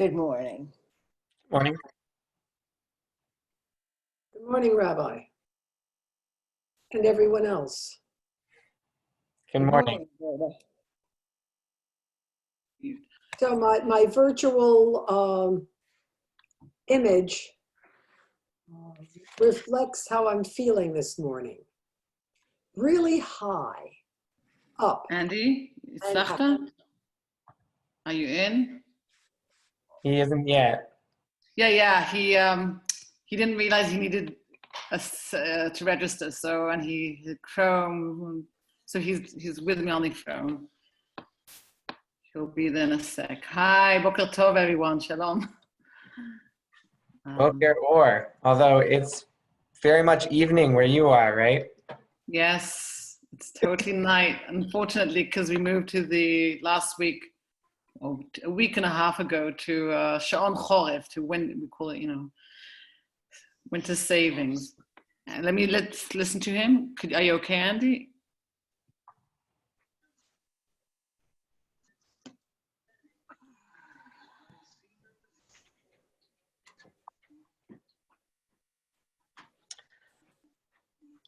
Good morning. Morning. Good morning, Rabbi, and everyone else. Good morning. Rhoda. So my virtual image reflects how I'm feeling this morning. Really high, up. Andy, And הצלחת? Are you in? He isn't yet. Yeah. He didn't realize he needed to register. So and he Chrome. So he's with me on the phone. He'll be there in a sec. Hi, Boker Tov, everyone. Shalom. Boker or, although it's very much evening where you are, right? Yes, it's totally night. Unfortunately, because we moved to the last week, or a week and a half ago, to Sha'on Choref, to when we call it, winter savings. And let's listen to him. Are you okay, Andy?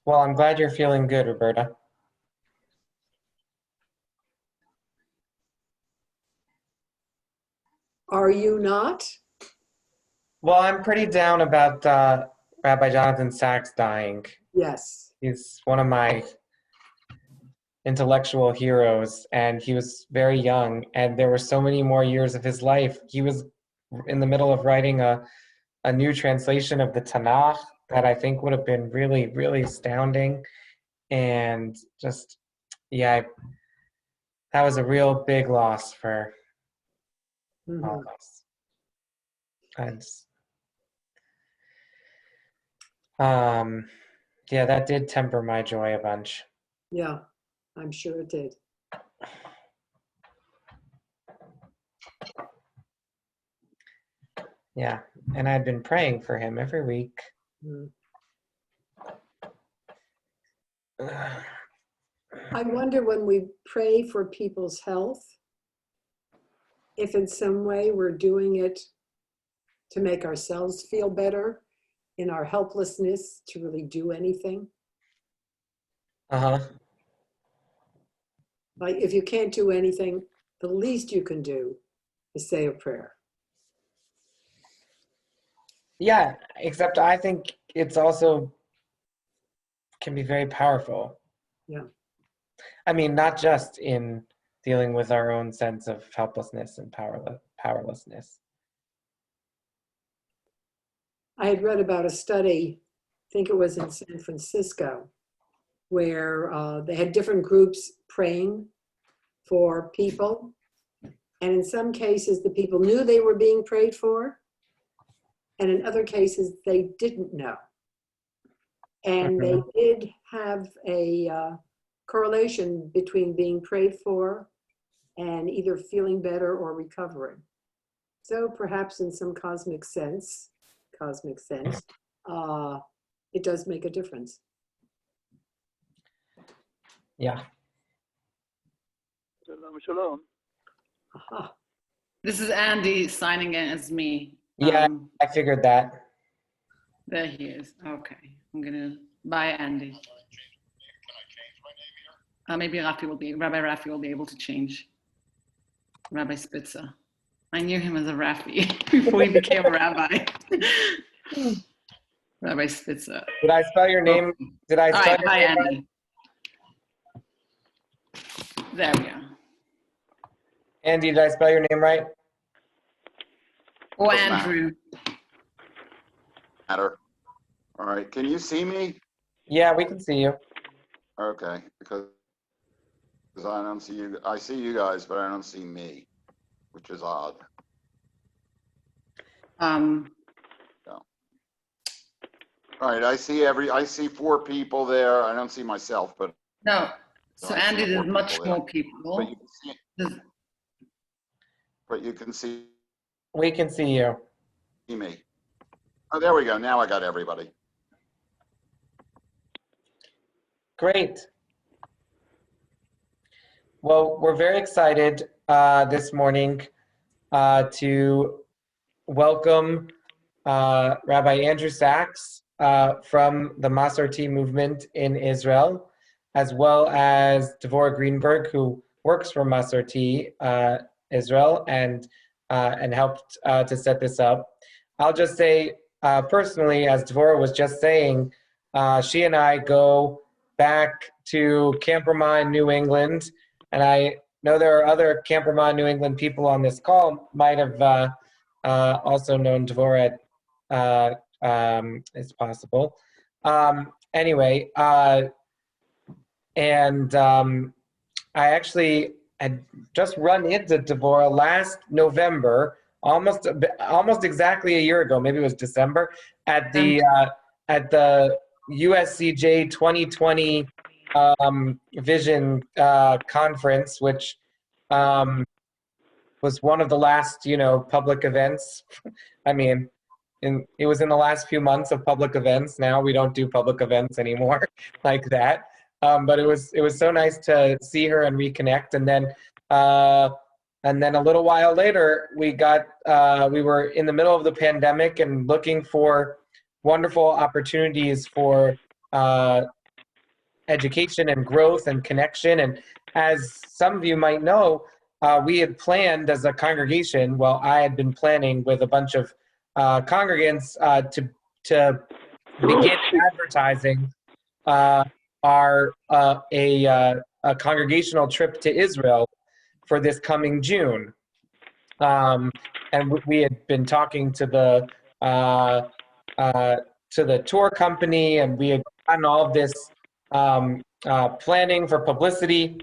Well, I'm glad you're feeling good, Roberta. Are you not? Well, I'm pretty down about Rabbi Jonathan Sachs dying. Yes. He's one of my intellectual heroes, and he was very young, and there were so many more years of his life. He was in the middle of writing a new translation of the Tanakh that I think would have been really, really astounding. And just, yeah, that was a real big loss for all of us. And yeah, that did temper my joy a bunch. Yeah, I'm sure it did. Yeah, and I'd been praying for him every week. I wonder when we pray for people's health, if in some way we're doing it to make ourselves feel better in our helplessness to really do anything. Like if you can't do anything, the least you can do is say a prayer. Yeah, except I think it's also can be very powerful. Yeah. I mean, not just in dealing with our own sense of helplessness and powerlessness. I had read about a study, I think it was in San Francisco, where they had different groups praying for people. And in some cases, the people knew they were being prayed for. And in other cases, they didn't know. And they did have a correlation between being prayed for and either feeling better or recovering. So perhaps in some cosmic sense, it does make a difference. Yeah. Shalom. Aha. This is Andy signing in as me. Yeah, I figured that. There he is. Okay, I'm gonna bye, Andy. Maybe Rabbi Rafi will be able to change. Rabbi Spitzer. I knew him as a Rafi before he became a rabbi. Rabbi Spitzer. Did I spell your name? Did I spell your Hi, name Andy. right? There we are. Andy, did I spell your name right? Or Doesn't Andrew. Matter. All right. Can you see me? Yeah, we can see you. Okay. Because I don't see you. I see you guys, but I don't see me, which is odd. Um, No. All right. I see 4 people there. I don't see myself, but no. So I see Andy, there's 4 much people there. more people. But you can see. There's- But you can see We can see you. me. Oh, there we go. Now I got everybody. Great. Well, we're very excited this morning to welcome Rabbi Andrew Sachs from the Masorti movement in Israel, as well as Devorah Greenberg, who works for Masorti Israel and helped to set this up. I'll just say personally, as Devorah was just saying, she and I go back to Camp Ramah in New England, and I know there are other Camp Ramah New England people on this call might have also known Devorah. It's possible. Anyway, and I actually had just run into Devorah last November, almost exactly a year ago. Maybe it was December at the USCJ 2020 Vision conference, which was one of the last, public events. I mean, it was in the last few months of public events. Now we don't do public events anymore like that. But it was so nice to see her and reconnect. And then a little while later, we were in the middle of the pandemic and looking for wonderful opportunities for education and growth and connection. And as some of you might know, we had planned as a congregation, well, I had been planning with a bunch of congregants to begin advertising a congregational trip to Israel for this coming June. And we had been talking to the tour company, and we had gotten all of this planning for publicity,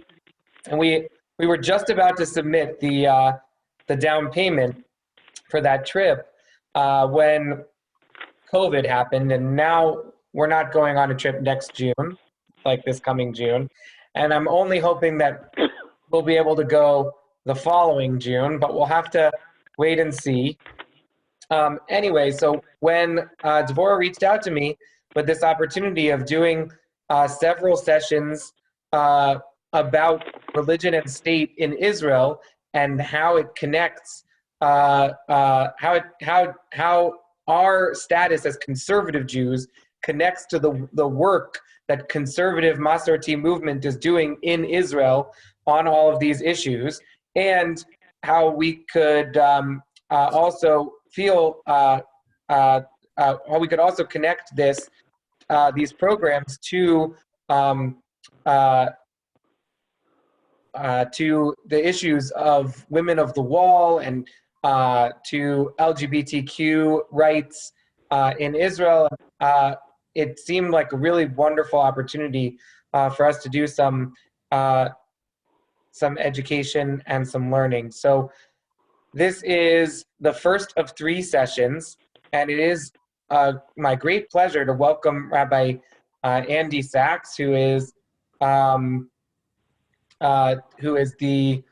and we were just about to submit the down payment for that trip when COVID happened, and now we're not going on a trip next June, like this coming June, and I'm only hoping that we'll be able to go the following June, but we'll have to wait and see. Anyway, so when Devorah reached out to me with this opportunity of doing several sessions about religion and state in Israel and how it connects, how our status as conservative Jews connects to the work that conservative Masorti movement is doing in Israel on all of these issues, and how we could also feel how we could also connect these programs to the issues of women of the wall and to LGBTQ rights in Israel. It seemed like a really wonderful opportunity for us to do some education and some learning. So this is the first of 3 sessions, and it is my great pleasure to welcome Rabbi Andy Sachs, who is the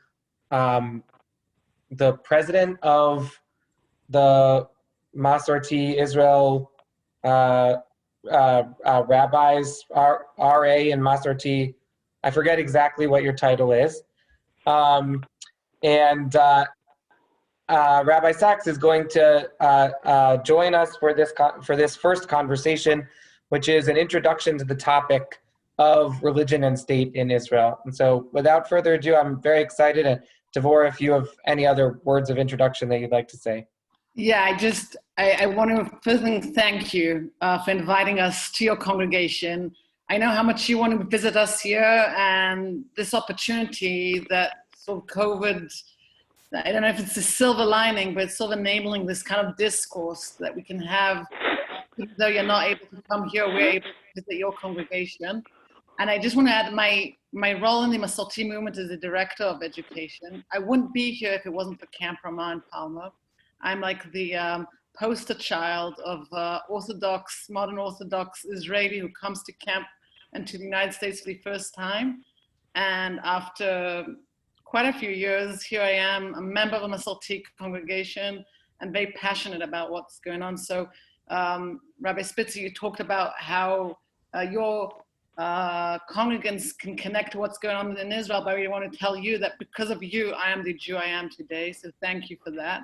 president of the Masorti Israel Rabbis, RA and Masorti. I forget exactly what your title is. Rabbi Sachs is going to join us for this first conversation, which is an introduction to the topic of religion and state in Israel. And so without further ado, I'm very excited. And Devorah, if you have any other words of introduction that you'd like to say. Yeah, I want to first thank you for inviting us to your congregation. I know how much you want to visit us here, and this opportunity that sort of COVID, I don't know if it's a silver lining, but it's sort of enabling this kind of discourse that we can have. Even though you're not able to come here, we're able to visit your congregation. And I just want to add my role in the Masorti movement as the director of education. I wouldn't be here if it wasn't for Camp Ramah in Palma. I'm like the poster child of modern Orthodox Israeli who comes to camp and to the United States for the first time. And after quite a few years, here I am, a member of a Masorti congregation and very passionate about what's going on. So Rabbi Spitzer, you talked about how your congregants can connect to what's going on in Israel, but I really want to tell you that because of you, I am the Jew I am today. So thank you for that.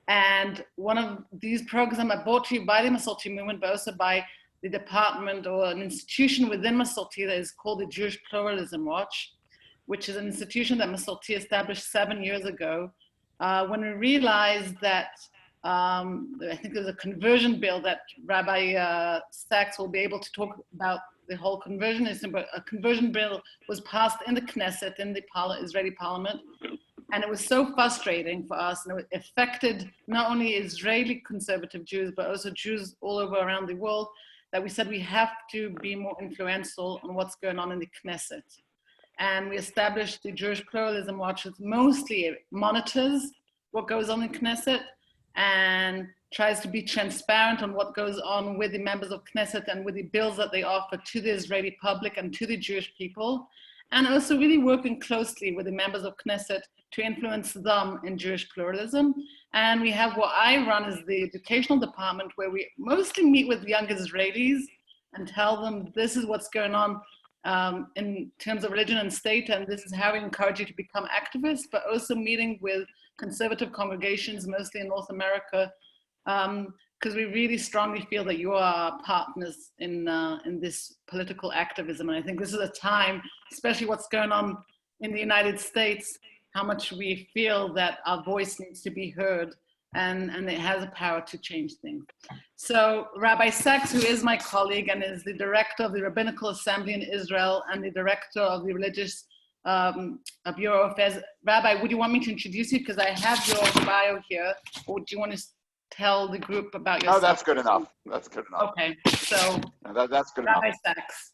And one of these programs are brought to you by the Masorti movement, but also by the department or an institution within Masorti that is called the Jewish Pluralism Watch, which is an institution that Masorti established 7 years ago when we realized that I think there's a conversion bill that Rabbi Sachs will be able to talk about the whole conversionism, but a conversion bill was passed in the Knesset, in the Israeli parliament. And it was so frustrating for us, and it affected not only Israeli conservative Jews, but also Jews all over around the world, that we said we have to be more influential on what's going on in the Knesset. And we established the Jewish Pluralism Watch, which mostly monitors what goes on in Knesset and tries to be transparent on what goes on with the members of Knesset and with the bills that they offer to the Israeli public and to the Jewish people, and also really working closely with the members of Knesset to influence them in Jewish pluralism. And we have what I run as the educational department, where we mostly meet with young Israelis and tell them this is what's going on in terms of religion and state, and this is how we encourage you to become activists, but also meeting with conservative congregations, mostly in North America, because we really strongly feel that you are partners in this political activism. And I think this is a time, especially what's going on in the United States, how much we feel that our voice needs to be heard, and it has a power to change things. So Rabbi Sachs, who is my colleague and is the director of the Rabbinical Assembly in Israel and the director of the Religious Bureau of Affairs. Rabbi, would you want me to introduce you? Because I have your bio here, or do you want to tell the group about yourself? No, that's good enough. That's good enough. Okay, so That's good Rabbi enough. Sachs.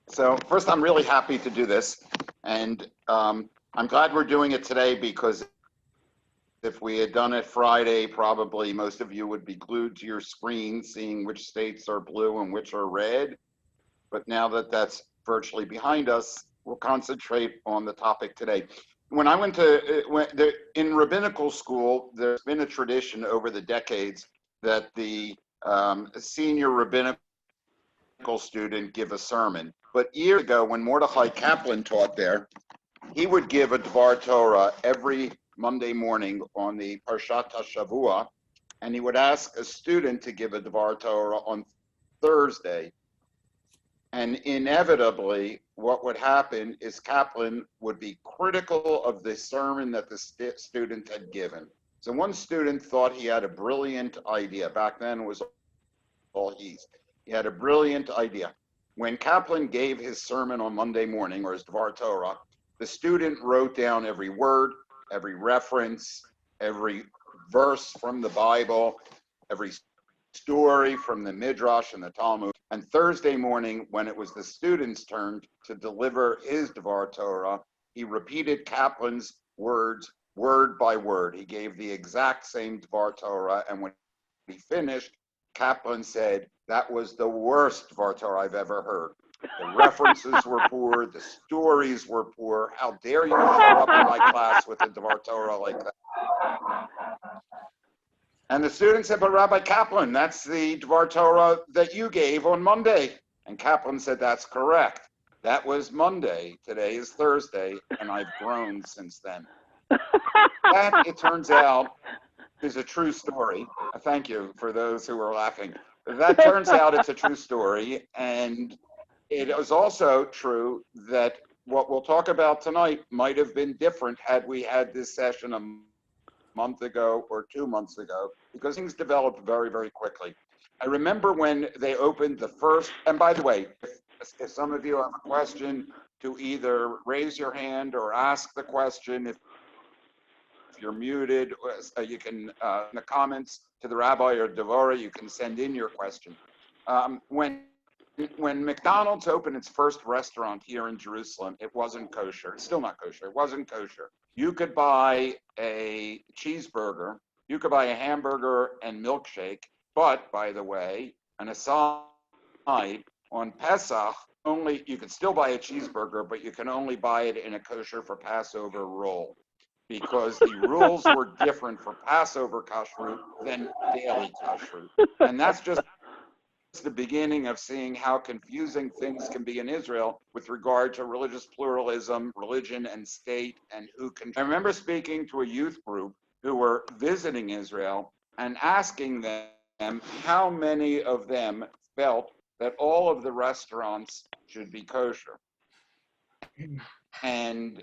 So first, I'm really happy to do this, and I'm glad we're doing it today, because if we had done it Friday, probably most of you would be glued to your screen seeing which states are blue and which are red. But now that that's virtually behind us, we'll concentrate on the topic today. When I went to, in rabbinical school, there's been a tradition over the decades that the senior rabbinical student give a sermon. But years ago, when Mordechai Kaplan taught there, he would give a Dvar Torah every Monday morning on the Parshat HaShavua, and he would ask a student to give a Dvar Torah on Thursday. And inevitably, what would happen is Kaplan would be critical of the sermon that the student had given. So one student thought he had a brilliant idea. Back then it was all he's. He had a brilliant idea. When Kaplan gave his sermon on Monday morning, or his Dvar Torah, the student wrote down every word, every reference, every verse from the Bible, every story from the Midrash and the Talmud. And Thursday morning, when it was the student's turn to deliver his Dvar Torah, he repeated Kaplan's words word by word. He gave the exact same Dvar Torah, and when he finished, Kaplan said, "That was the worst Dvar Torah I've ever heard. The references were poor, the stories were poor. How dare you show up in my class with a Dvar Torah like that?" And the student said, "But Rabbi Kaplan, that's the Dvar Torah that you gave on Monday." And Kaplan said, "That's correct. That was Monday. Today is Thursday, and I've grown since then." That, it turns out, is a true story. Thank you for those who are laughing. That turns out it's a true story. And it is also true that what we'll talk about tonight might have been different had we had this session a month ago or 2 months ago, because things developed very, very quickly. I remember when they opened the first, and by the way, if some of you have a question, to either raise your hand or ask the question. If you're muted, you can, in the comments to the rabbi or Devorah, you can send in your question. When McDonald's opened its first restaurant here in Jerusalem, it wasn't kosher. It's still not kosher. It wasn't kosher. You could buy a cheeseburger, you could buy a hamburger and milkshake, but by the way, an aside, on Pesach, only you could still buy a cheeseburger, but you can only buy it in a kosher for Passover roll, because the rules were different for Passover kashrut than daily kashrut. And that's just the beginning of seeing how confusing things can be in Israel with regard to religious pluralism, religion and state, and who can. I remember speaking to a youth group who were visiting Israel and asking them how many of them felt that all of the restaurants should be kosher. And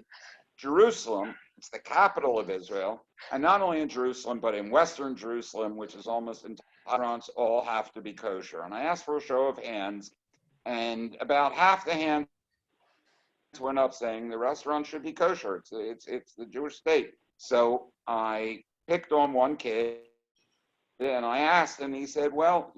Jerusalem, it's the capital of Israel, and not only in Jerusalem, but in Western Jerusalem, which is almost entire restaurants, all have to be kosher. And I asked for a show of hands, and about half the hands went up saying the restaurant should be kosher. It's the Jewish state. So I picked on one kid, and I asked, and he said, well,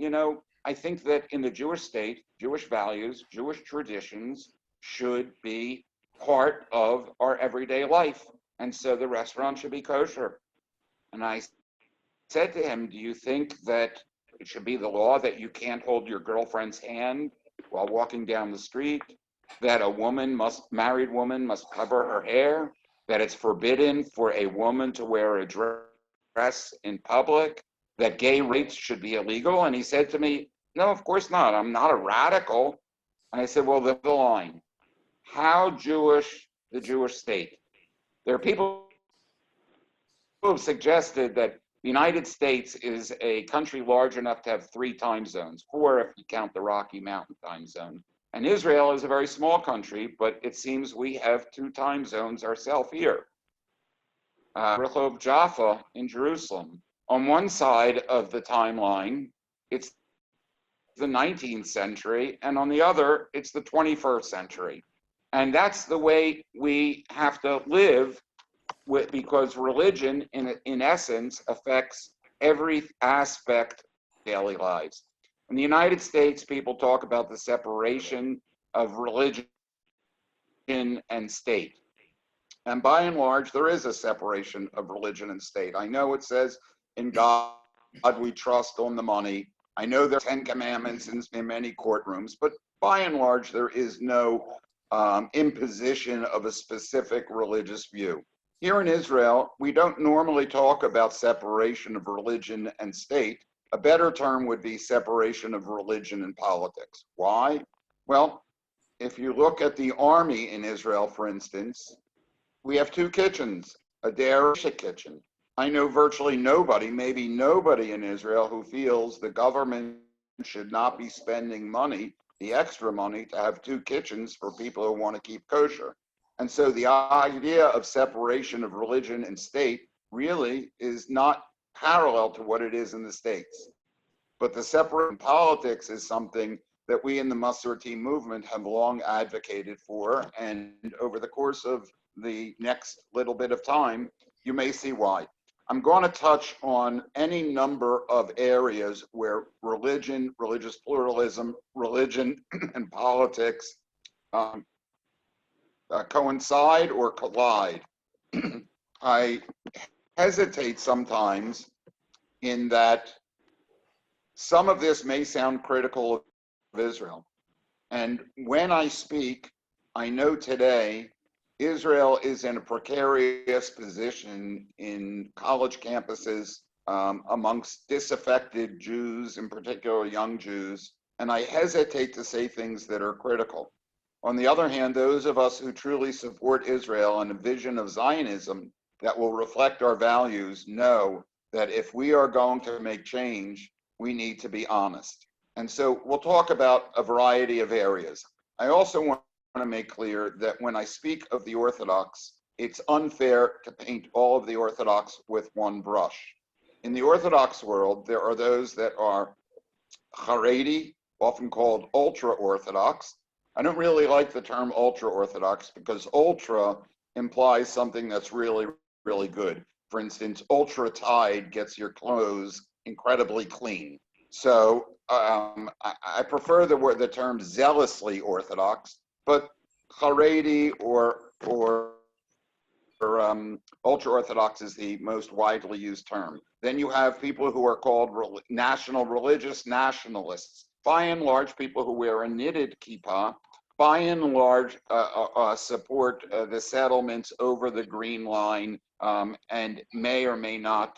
I think that in the Jewish state, Jewish values, Jewish traditions should be part of our everyday life. And so the restaurant should be kosher. And I said to him, do you think that it should be the law that you can't hold your girlfriend's hand while walking down the street? That a married woman must cover her hair? That it's forbidden for a woman to wear a dress in public? That gay rapes should be illegal? And he said to me, no, of course not. I'm not a radical. And I said, well, the line. How Jewish the Jewish state? There are people who have suggested that the United States is a country large enough to have 3 time zones, 4 if you count the Rocky Mountain time zone. And Israel is a very small country, but it seems we have 2 time zones ourselves here. Rehov Jaffa in Jerusalem. On one side of the timeline, it's the 19th century, and on the other, it's the 21st century. And that's the way we have to live because religion, in essence, affects every aspect of daily lives. In the United States, people talk about the separation of religion and state. And by and large, there is a separation of religion and state. I know it says, in God we trust on the money. I know there are 10 commandments in many courtrooms, but by and large, there is no imposition of a specific religious view. Here in Israel, we don't normally talk about separation of religion and state. A better term would be separation of religion and politics. Why? Well, if you look at the army in Israel, for instance, we have 2 kitchens, a dairy kitchen. I know virtually nobody, maybe nobody in Israel who feels the government should not be spending money, the extra money, to have 2 kitchens for people who want to keep kosher. And so the idea of separation of religion and state really is not parallel to what it is in the States. But the separation of politics is something that we in the Masorti movement have long advocated for. And over the course of the next little bit of time, you may see why. I'm going to touch on any number of areas where religion, religious pluralism, religion and politics coincide or collide. I hesitate sometimes in that some of this may sound critical of Israel. And when I speak, I know today Israel is in a precarious position in college campuses amongst disaffected Jews, in particular young Jews, and I hesitate to say things that are critical. On the other hand, those of us who truly support Israel and a vision of Zionism that will reflect our values know that if we are going to make change, we need to be honest. And so we'll talk about a variety of areas. I also want to make clear that when I speak of the Orthodox, it's unfair to paint all of the Orthodox with one brush. In the Orthodox world, there are those that are Haredi, often called ultra-Orthodox. I don't really like the term ultra-Orthodox because ultra implies something that's really, really good. For instance, ultra Tide gets your clothes incredibly clean. So I prefer the term zealously Orthodox, but Haredi or ultra-Orthodox is the most widely used term. Then you have people who are called religious nationalists. By and large, people who wear a knitted kippah, by and large, support the settlements over the Green Line and may or may not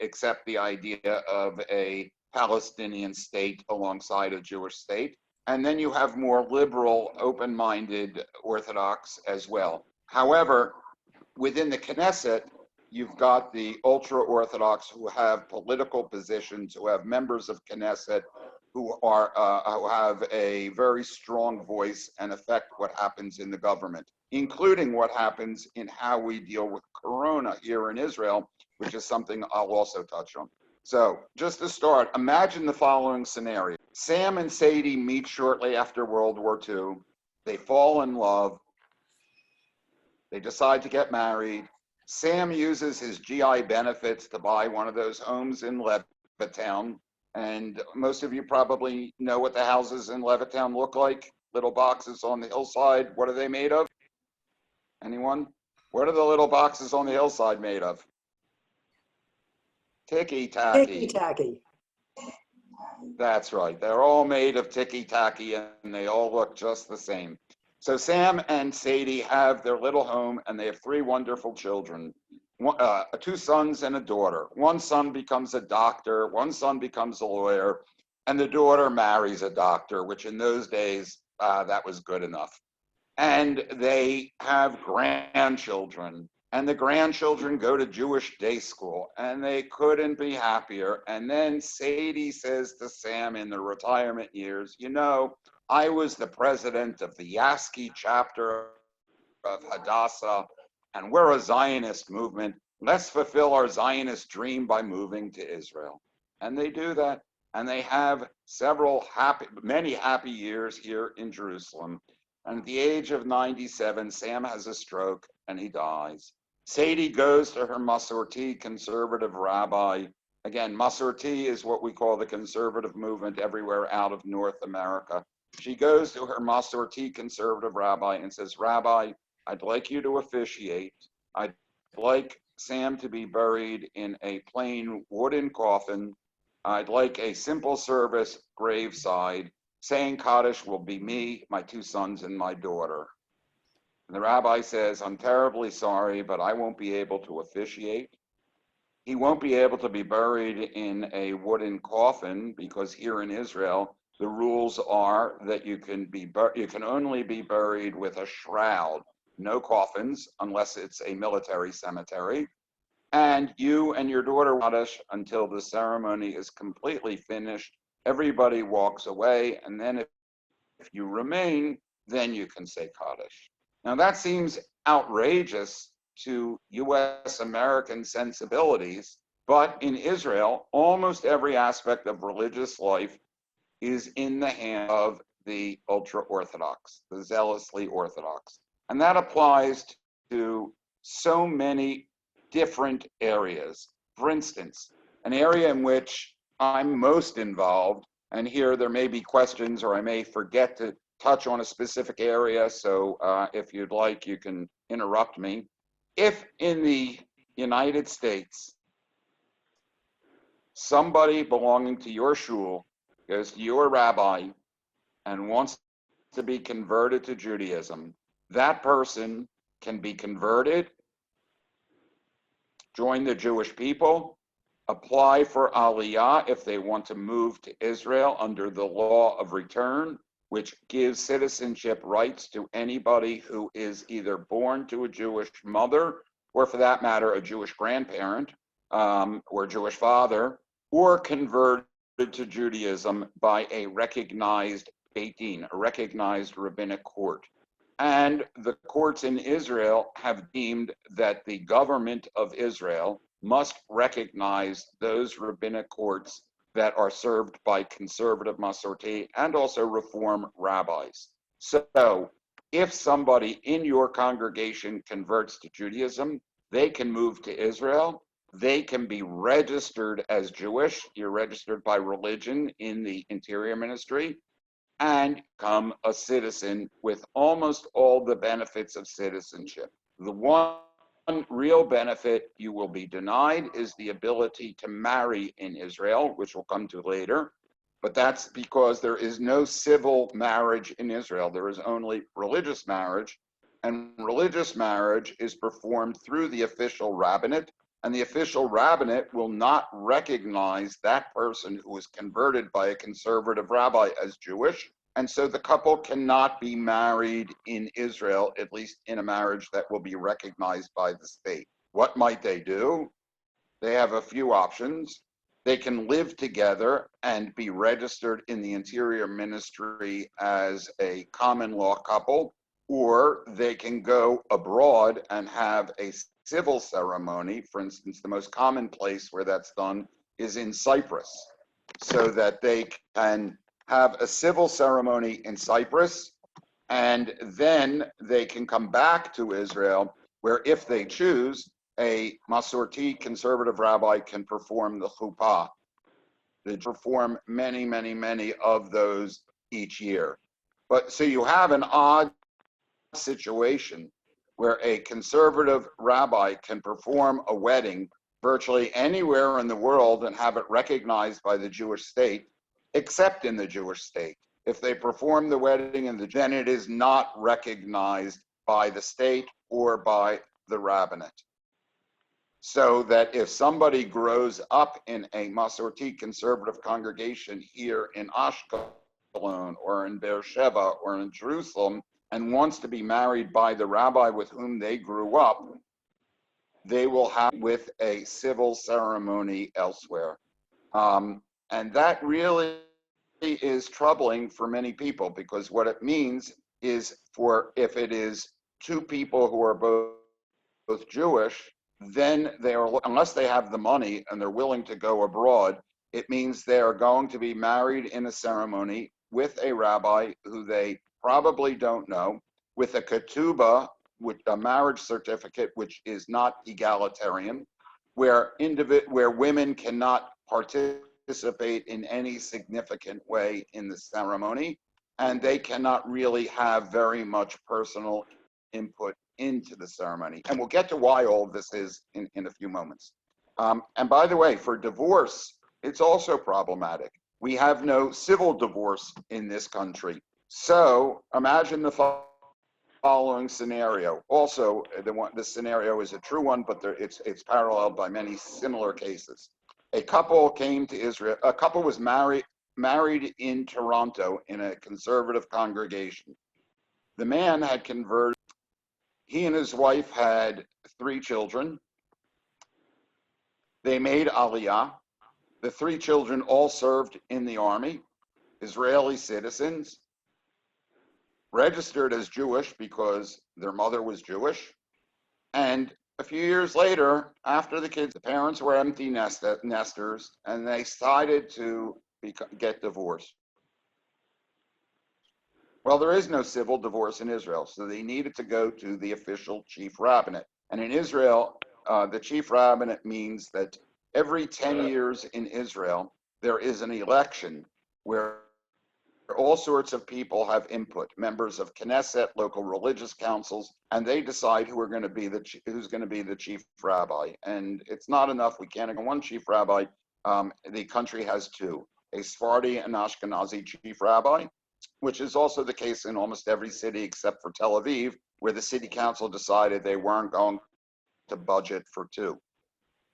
accept the idea of a Palestinian state alongside a Jewish state. And then you have more liberal, open-minded Orthodox as well. However, within the Knesset, you've got the ultra-Orthodox who have political positions, who have members of Knesset who have a very strong voice and affect what happens in the government, including what happens in how we deal with Corona here in Israel, which is something I'll also touch on. So just to start, imagine the following scenario. Sam and Sadie meet shortly after World War II. They fall in love. They decide to get married. Sam uses his GI benefits to buy one of those homes in Levittown. And most of you probably know what the houses in Levittown look like. Little boxes on the hillside. What are they made of? Anyone? What are the little boxes on the hillside made of? Ticky-tacky. Ticky-tacky. That's right. They're all made of ticky-tacky and they all look just the same. So Sam and Sadie have their little home and they have 3 wonderful children, 2 sons and a daughter. One son becomes a doctor, one son becomes a lawyer, and the daughter marries a doctor, which in those days, that was good enough. And they have grandchildren, and the grandchildren go to Jewish day school, and they couldn't be happier. And then Sadie says to Sam in the retirement years, you know, I was the president of the Yaski chapter of Hadassah, and we're a Zionist movement. Let's fulfill our Zionist dream by moving to Israel. And they do that, and they have many happy years here in Jerusalem. And at the age of 97, Sam has a stroke and he dies. Sadie goes to her Masorti conservative rabbi. Again, Masorti is what we call the conservative movement everywhere out of North America. She goes to her Masorti conservative rabbi and says, Rabbi, I'd like you to officiate. I'd like Sam to be buried in a plain wooden coffin. I'd like a simple service graveside. Saying Kaddish will be me, my 2 sons, and my daughter. And the rabbi says, I'm terribly sorry, but I won't be able to officiate. He won't be able to be buried in a wooden coffin because here in Israel, the rules are that you can only be buried with a shroud, no coffins, unless it's a military cemetery. And you and your daughter Kaddish until the ceremony is completely finished. Everybody walks away, and then if you remain, then you can say Kaddish. Now that seems outrageous to US American sensibilities, but in Israel, almost every aspect of religious life is in the hand of the ultra-Orthodox, the zealously Orthodox. And that applies to so many different areas. For instance, an area in which I'm most involved, and here there may be questions or I may forget to touch on a specific area, so if you'd like, you can interrupt me. If in the United States, somebody belonging to your shul goes to your rabbi and wants to be converted to Judaism, that person can be converted, join the Jewish people, apply for Aliyah if they want to move to Israel under the law of return, which gives citizenship rights to anybody who is either born to a Jewish mother, or for that matter, a Jewish grandparent, or Jewish father, or converted to Judaism by a recognized Beit Din, a recognized rabbinic court. And the courts in Israel have deemed that the government of Israel must recognize those rabbinic courts that are served by conservative Masorti and also reform rabbis. So if somebody in your congregation converts to Judaism, they can move to Israel. They can be registered as Jewish. You're registered by religion in the Interior Ministry and become a citizen with almost all the benefits of citizenship. The one real benefit you will be denied is the ability to marry in Israel, which we'll come to later. But that's because there is no civil marriage in Israel. There is only religious marriage. And religious marriage is performed through the official rabbinate, and the official rabbinate will not recognize that person who was converted by a conservative rabbi as Jewish. And so the couple cannot be married in Israel, at least in a marriage that will be recognized by the state. What might they do? They have a few options. They can live together and be registered in the Interior Ministry as a common law couple, or they can go abroad and have a civil ceremony. For instance, the most common place where that's done is in Cyprus, so that they can have a civil ceremony in Cyprus, and then they can come back to Israel, where if they choose, a Masorti conservative rabbi can perform the chuppah. They perform many, many, many of those each year. But so you have an odd situation where a conservative rabbi can perform a wedding virtually anywhere in the world and have it recognized by the Jewish state, except in the Jewish state. If they perform the wedding then it is not recognized by the state or by the rabbinate. So that if somebody grows up in a Masorti conservative congregation here in Ashkelon or in Beersheba or in Jerusalem and wants to be married by the rabbi with whom they grew up, they will have with a civil ceremony elsewhere. And that really is troubling for many people, because what it means is, for if it is two people who are both Jewish, then they are, unless they have the money and they're willing to go abroad, it means they are going to be married in a ceremony with a rabbi who they probably don't know, with a ketubah, with a marriage certificate, which is not egalitarian, where women cannot participate in any significant way in the ceremony, and they cannot really have very much personal input into the ceremony. And we'll get to why all of this is in a few moments. And by the way, for divorce, it's also problematic. We have no civil divorce in this country. So imagine the following scenario. Also, this scenario is a true one, but it's paralleled by many similar cases. A couple came to Israel. A couple was married in Toronto in a conservative congregation. The man had converted. He and his wife had 3 children. They made Aliyah. The 3 children all served in the army, Israeli citizens, registered as Jewish because their mother was Jewish. And a few years later, after the parents were empty nesters, and they decided to get divorced. Well, there is no civil divorce in Israel, so they needed to go to the official chief rabbinate. And in Israel, the chief rabbinate means that every 10 years in Israel, there is an election where all sorts of people have input, members of Knesset, local religious councils, and they decide who's going to be the chief rabbi. And it's not enough. We can't have one chief rabbi. The country has 2, a Sephardi and Ashkenazi chief rabbi, which is also the case in almost every city except for Tel Aviv, where the city council decided they weren't going to budget for 2.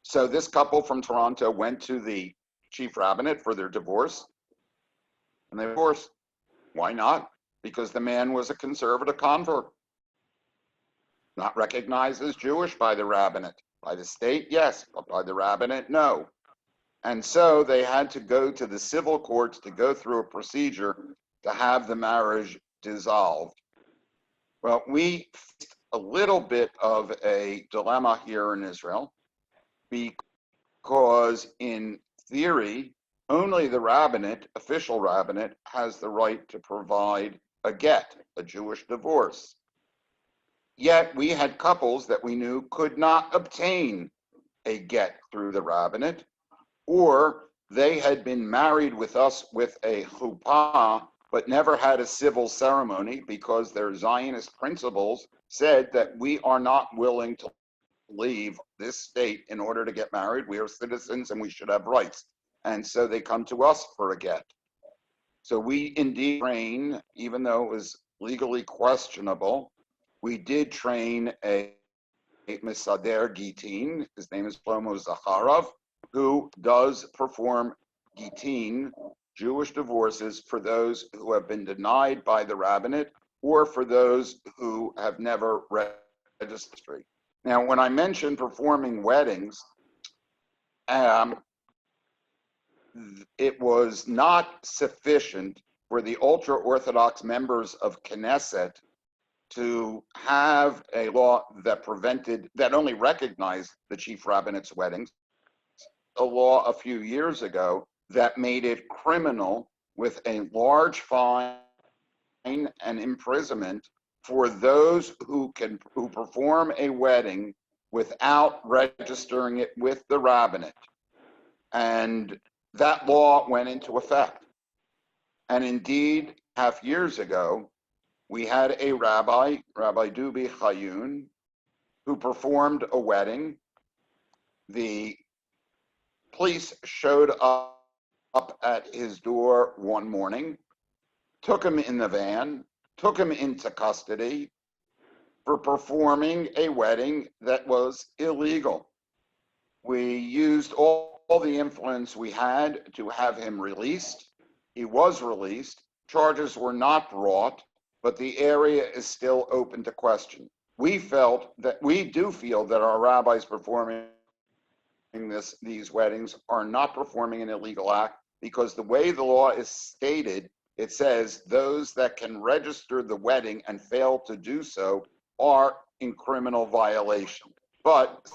So this couple from Toronto went to the chief rabbinate for their divorce, and they divorced. Why not? Because the man was a conservative convert, not recognized as Jewish by the rabbinate. By the state, yes, but by the rabbinate, no. And so they had to go to the civil courts to go through a procedure to have the marriage dissolved. Well, we faced a little bit of a dilemma here in Israel, because in theory, only the rabbinate, official rabbinate, has the right to provide a get, a Jewish divorce. Yet we had couples that we knew could not obtain a get through the rabbinate, or they had been married with us with a chuppah, but never had a civil ceremony because their Zionist principles said that we are not willing to leave this state in order to get married. We are citizens and we should have rights. And so they come to us for a get. So we indeed train, even though it was legally questionable, we did train a Misader Gitin, his name is Shlomo Zacharov, who does perform Gitin, Jewish divorces, for those who have been denied by the rabbinate or for those who have never registered. Now, when I mention performing weddings, it was not sufficient for the ultra-Orthodox members of Knesset to have a law that only recognized the chief rabbinate's weddings, a law a few years ago that made it criminal with a large fine and imprisonment for those who perform a wedding without registering it with the rabbinate. And that law went into effect. And indeed, half years ago, we had a rabbi, Rabbi Dubi Chayun, who performed a wedding. The police showed up at his door one morning, took him in the van, took him into custody for performing a wedding that was illegal. We used all the influence we had to have him released. He was released. Charges were not brought, but the area is still open to question. We do feel that our rabbis performing these weddings are not performing an illegal act, because the way the law is stated, it says those that can register the wedding and fail to do so are in criminal violation. But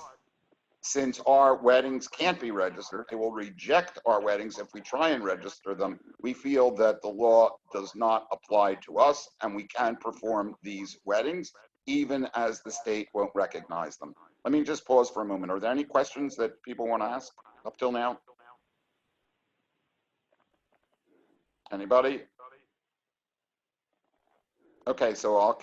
since our weddings can't be registered, they will reject our weddings if we try and register them. We feel that the law does not apply to us, and we can perform these weddings even as the state won't recognize them. Let me just pause for a moment. Are there any questions that people want to ask up till now? Anybody? Okay, so I'll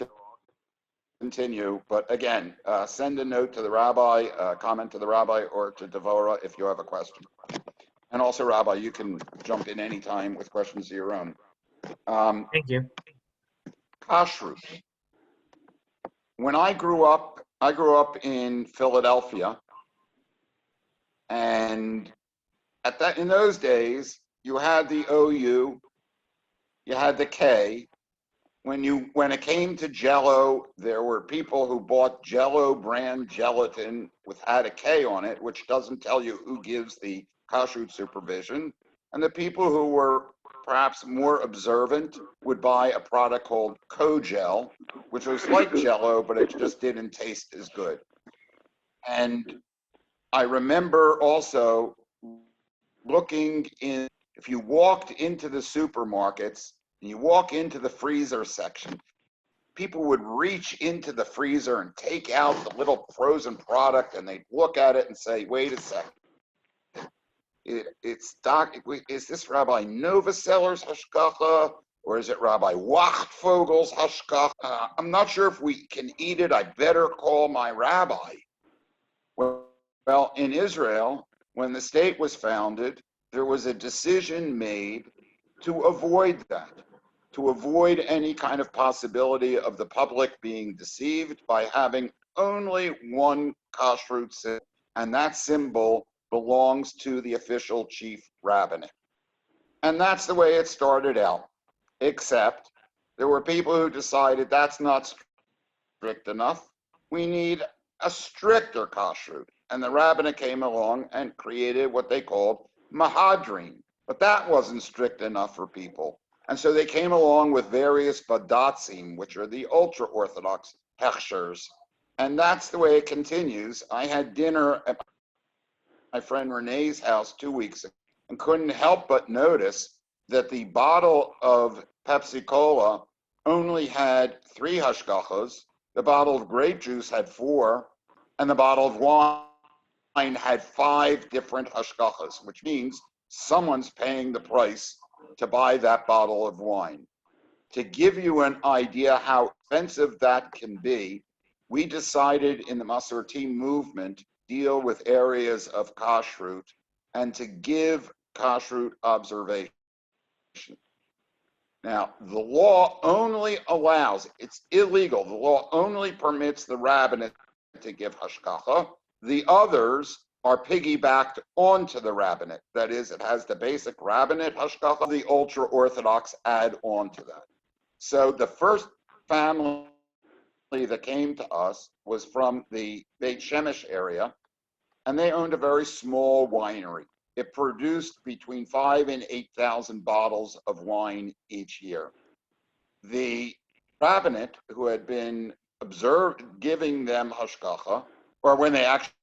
continue, but again, send a note to the rabbi, comment to the rabbi, or to Devora if you have a question. And also, Rabbi, you can jump in anytime with questions of your own. Thank you. Kashrut. When I grew up in Philadelphia, and in those days, you had the OU, you had the K. When it came to Jell-O, there were people who bought Jell-O brand gelatin had a K on it, which doesn't tell you who gives the kashrut supervision. And the people who were perhaps more observant would buy a product called Kogel, which was like Jell-O, but it just didn't taste as good. And I remember also if you walked into the supermarkets and you walk into the freezer section, people would reach into the freezer and take out the little frozen product, and they'd look at it and say, wait a second. Is this Rabbi Novoseller's hashgacha, or is it Rabbi Wachtvogel's hashgacha? I'm not sure if we can eat it. I better call my rabbi. Well, in Israel, when the state was founded, there was a decision made to avoid that, to avoid any kind of possibility of the public being deceived by having only one kashrut symbol, and that symbol belongs to the official chief rabbinate. And that's the way it started out, except there were people who decided that's not strict enough. We need a stricter kashrut. And the rabbinate came along and created what they called mahadrin. But that wasn't strict enough for people. And so they came along with various badatzim, which are the ultra-Orthodox hechshers. And that's the way it continues. I had dinner at my friend Renee's house 2 weeks ago and couldn't help but notice that the bottle of Pepsi Cola only had 3 hashgachos, the bottle of grape juice had 4, and the bottle of wine had 5 different hashgachos, which means someone's paying the price to buy that bottle of wine. To give you an idea how expensive that can be, we decided in the Masorti movement deal with areas of kashrut and to give kashrut observation. Now, the law only allows, it's illegal, the law only permits the rabbinate to give hashgacha. The others are piggybacked onto the rabbinate. That is, it has the basic rabbinate hashgacha, the ultra-Orthodox add on to that. So the first family that came to us was from the Beit Shemesh area, and they owned a very small winery. It produced between 5,000 and 8,000 bottles of wine each year. The rabbinate, who had been observed giving them hashgacha, or when they actually,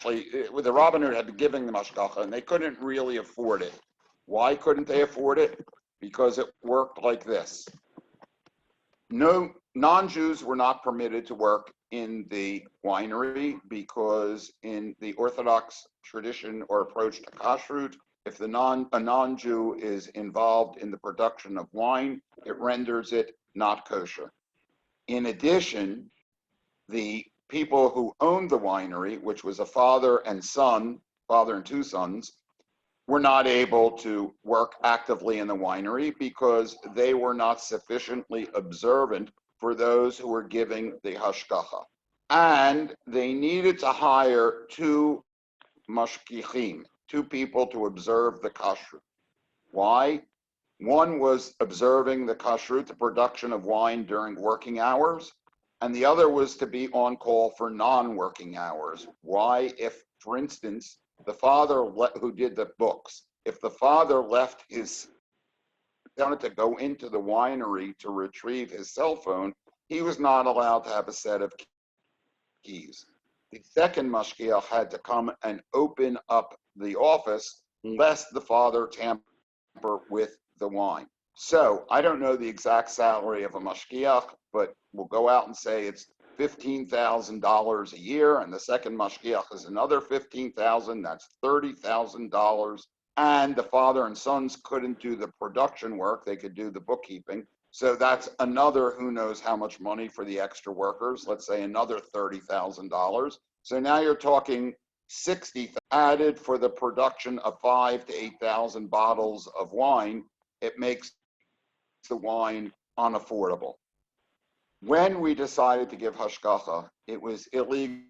the rabbinate had been giving them hashgacha, and they couldn't really afford it. Why couldn't they afford it? Because it worked like this. No, non-Jews were not permitted to work in the winery because in the Orthodox tradition or approach to kashrut, if a non-Jew is involved in the production of wine, it renders it not kosher. In addition, the people who owned the winery, which was a father and two sons, were not able to work actively in the winery because they were not sufficiently observant for those who were giving the hashgacha. And they needed to hire two mashgichim, two people to observe the kashrut. Why? One was observing the kashrut, the production of wine during working hours, and the other was to be on call for non-working hours. Why? If, for instance, the father who did the books, if the father left wanted to go into the winery to retrieve his cell phone, he was not allowed to have a set of keys. The second mashgiach had to come and open up the office lest the father tamper with the wine. So I don't know the exact salary of a mashgiach, but we'll go out and say it's $15,000 a year, and the second mashgiach is another $15,000. That's $30,000. And the father and sons couldn't do the production work; they could do the bookkeeping. So that's another who knows how much money for the extra workers. Let's say another $30,000. So now you're talking $60,000 added for the production of 5,000 to 8,000 bottles of wine. It makes the wine unaffordable. When we decided to give hashgacha, it was illegal.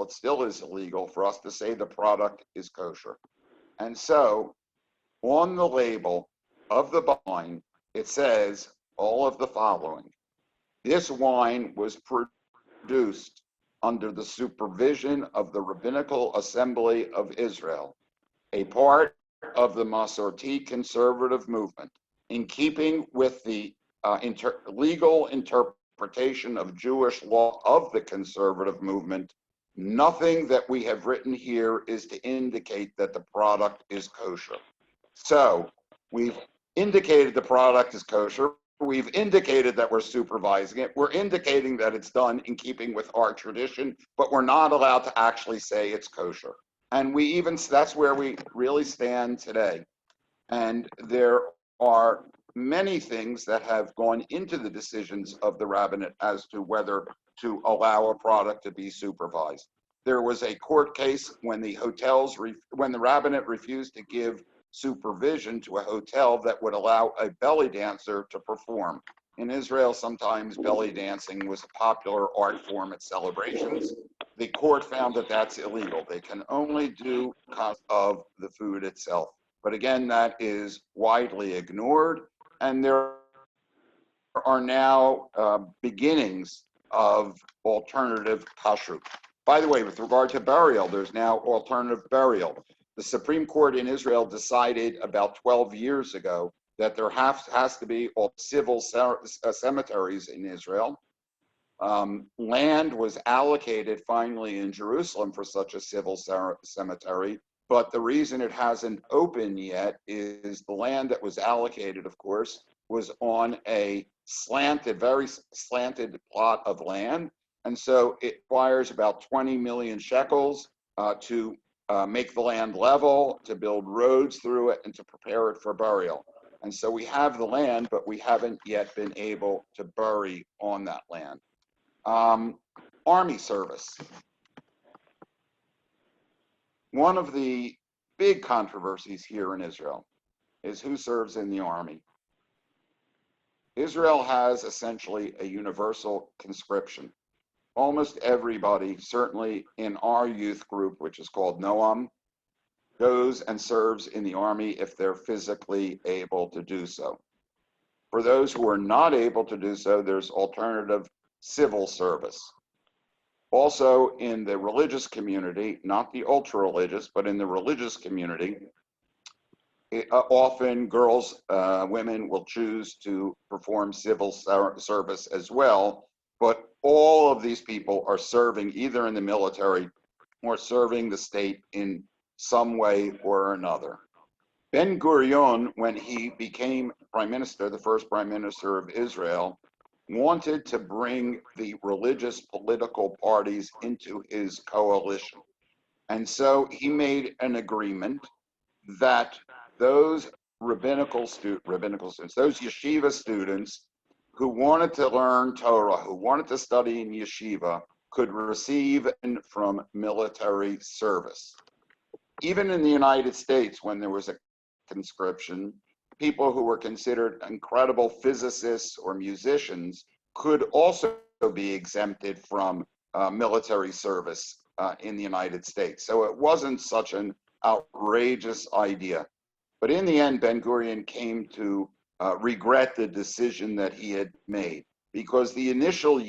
It still is illegal for us to say the product is kosher. And so on the label of the wine, it says all of the following. This wine was produced under the supervision of the Rabbinical Assembly of Israel, a part of the Masorti conservative movement, in keeping with the legal interpretation of Jewish law of the conservative movement. Nothing that we have written here is to indicate that the product is kosher. So we've indicated the product is kosher. We've indicated that we're supervising it. We're indicating that it's done in keeping with our tradition, but we're not allowed to actually say it's kosher. And that's where we really stand today. And there are many things that have gone into the decisions of the rabbinate as to whether to allow a product to be supervised. There was a court case when the rabbinate refused to give supervision to a hotel that would allow a belly dancer to perform. In Israel, sometimes belly dancing was a popular art form at celebrations. The court found that that's illegal. They can only do because of the food itself. But again, that is widely ignored, and there are now beginnings of alternative kashrut. By the way, with regard to burial, there's now alternative burial. The Supreme Court in Israel decided about 12 years ago that there has to be civil cemeteries in Israel. Land was allocated finally in Jerusalem for such a civil cemetery, but the reason it hasn't opened yet is the land that was allocated, of course, was on a very slanted plot of land. And so it requires about 20 million shekels to make the land level, to build roads through it, and to prepare it for burial. And so we have the land, but we haven't yet been able to bury on that land. Army service. One of the big controversies here in Israel is who serves in the army. Israel has essentially a universal conscription. almost everybody, certainly in our youth group, which is called Noam, goes and serves in the Army if they're physically able to do so. For those who are not able to do so, there's alternative civil service. Also, in the religious community, not the ultra-religious, but in the religious community, often girls, women will choose to perform civil service as well, but all of these people are serving either in the military or serving the state in some way or another. Ben-Gurion, when he became prime minister, the first prime minister of Israel, wanted to bring the religious political parties into his coalition. And so he made an agreement that those rabbinical students, those yeshiva students who wanted to learn Torah, who wanted to study in yeshiva, could receive from military service. Even in the United States, when there was a conscription, people who were considered incredible physicists or musicians could also be exempted from military service in the United States. So it wasn't such an outrageous idea. But in the end, Ben-Gurion came to regret the decision that he had made, because the initial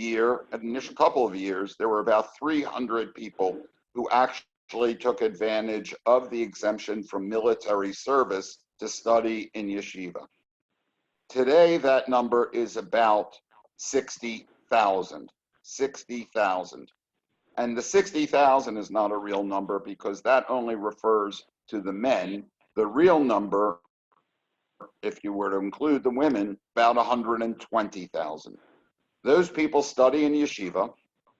couple of years, there were about 300 people who actually took advantage of the exemption from military service to study in yeshiva. Today, that number is about 60,000. 60,000. And the 60,000 is not a real number because that only refers to the men. The real number, if you were to include the women, about 120,000. Those people study in yeshiva.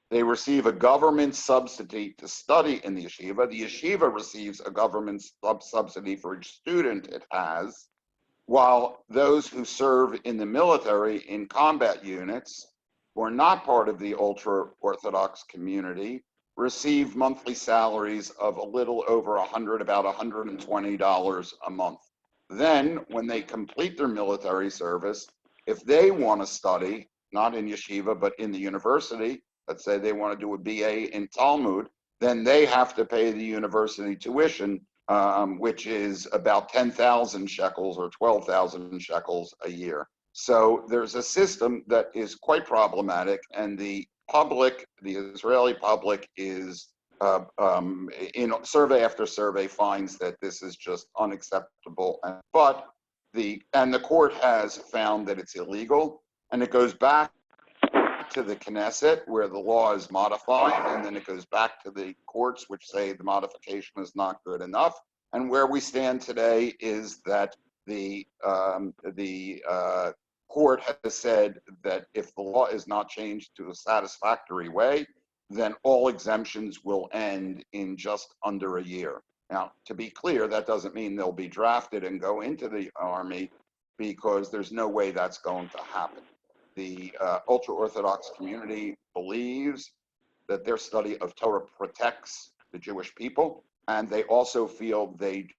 They receive a government subsidy to study in the yeshiva. The yeshiva receives a government subsidy for each student it has, while those who serve in the military in combat units, who are not part of the ultra-Orthodox community, receive monthly salaries of a little over about $120 a month. Then, when they complete their military service, if they want to study, not in yeshiva, but in the university, let's say they want to do a BA in Talmud, then they have to pay the university tuition, which is about 10,000 shekels or 12,000 shekels a year. So there's a system that is quite problematic, and the Israeli public is, in survey after survey, finds that this is just unacceptable. But the court has found that it's illegal, and it goes back to the Knesset where the law is modified, and then it goes back to the courts which say the modification is not good enough. And where we stand today is that the court has said that if the law is not changed to a satisfactory way, then all exemptions will end in just under a year. Now, to be clear, that doesn't mean they'll be drafted and go into the army, because there's no way that's going to happen. The ultra-Orthodox community believes that their study of Torah protects the Jewish people, and they also feel they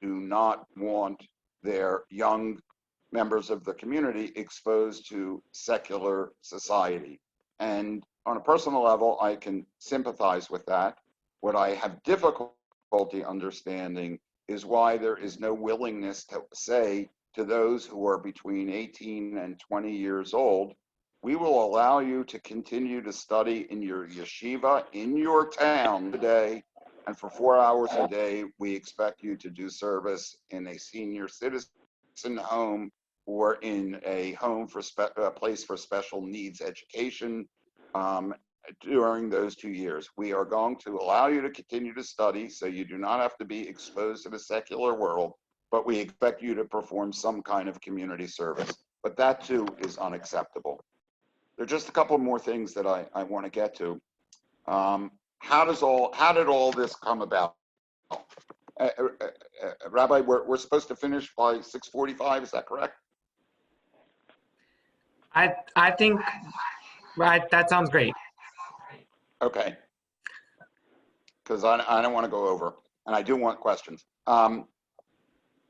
do not want their young members of the community exposed to secular society. And on a personal level, I can sympathize with that. What I have difficulty understanding is why there is no willingness to say to those who are between 18 and 20 years old, we will allow you to continue to study in your yeshiva in your town today, and for 4 hours a day, we expect you to do service in a senior citizen home or in a home for a place for special needs education during those 2 years. We are going to allow you to continue to study so you do not have to be exposed to the secular world, but we expect you to perform some kind of community service. But that too is unacceptable. There are just a couple more things that I want to get to. How did all this come about? Rabbi, we're supposed to finish by 6:45, is that correct? I think that sounds great. Okay. Because I don't want to go over, and I do want questions.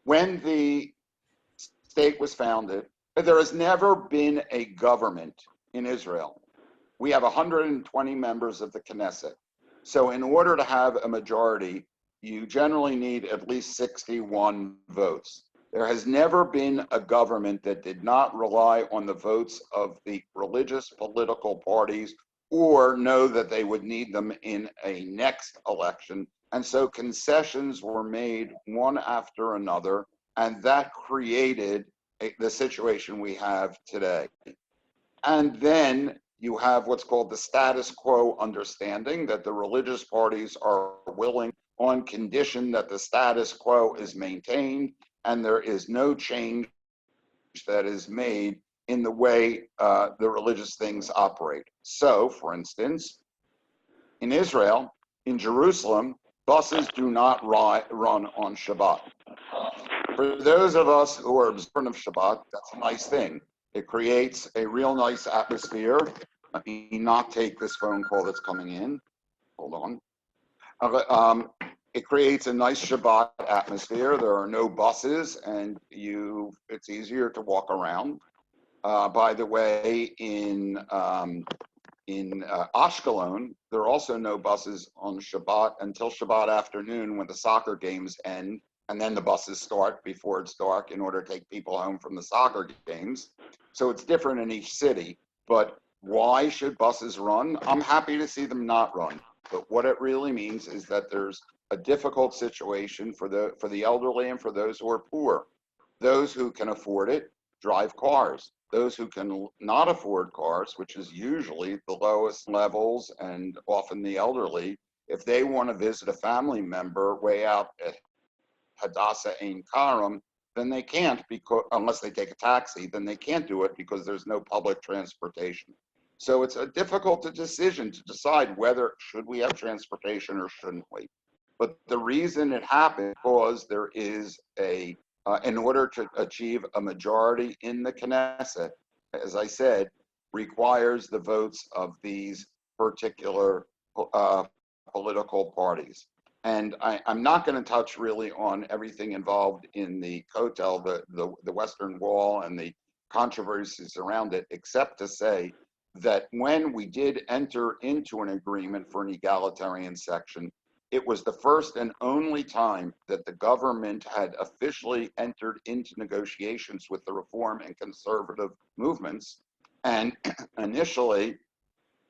When the state was founded, there has never been a government in Israel we have 120 members of the Knesset. So in order to have a majority, you generally need at least 61 votes. There has never been a government that did not rely on the votes of the religious political parties or know that they would need them in a next election. And so concessions were made one after another, and that created the situation we have today. And then you have what's called the status quo understanding, that the religious parties are willing on condition that the status quo is maintained and there is no change that is made in the way the religious things operate. So, for instance, in Israel, in Jerusalem, buses do not run on Shabbat. For those of us who are observant of Shabbat, that's a nice thing. It creates a real nice atmosphere. Let me not take this phone call that's coming in. Hold on. It creates a nice Shabbat atmosphere. There are no buses, and it's easier to walk around. By the way, in Ashkelon, there are also no buses on Shabbat until Shabbat afternoon when the soccer games end, and then the buses start before it's dark in order to take people home from the soccer games. So it's different in each city, but why should buses run? I'm happy to see them not run, but what it really means is that there's a difficult situation for the elderly and for those who are poor. Those who can afford it drive cars. Those who can not afford cars, which is usually the lowest levels and often the elderly, if they want to visit a family member way out at Hadassah Ein Karam, then they can't, because unless they take a taxi, then they can't do it because there's no public transportation. So it's a difficult decision to decide whether should we have transportation or shouldn't we. But the reason it happened was there is in order to achieve a majority in the Knesset, as I said, requires the votes of these particular political parties. And I'm not going to touch really on everything involved in the Kotel, the Western Wall, and the controversies around it, except to say that when we did enter into an agreement for an egalitarian section, it was the first and only time that the government had officially entered into negotiations with the reform and conservative movements. And initially,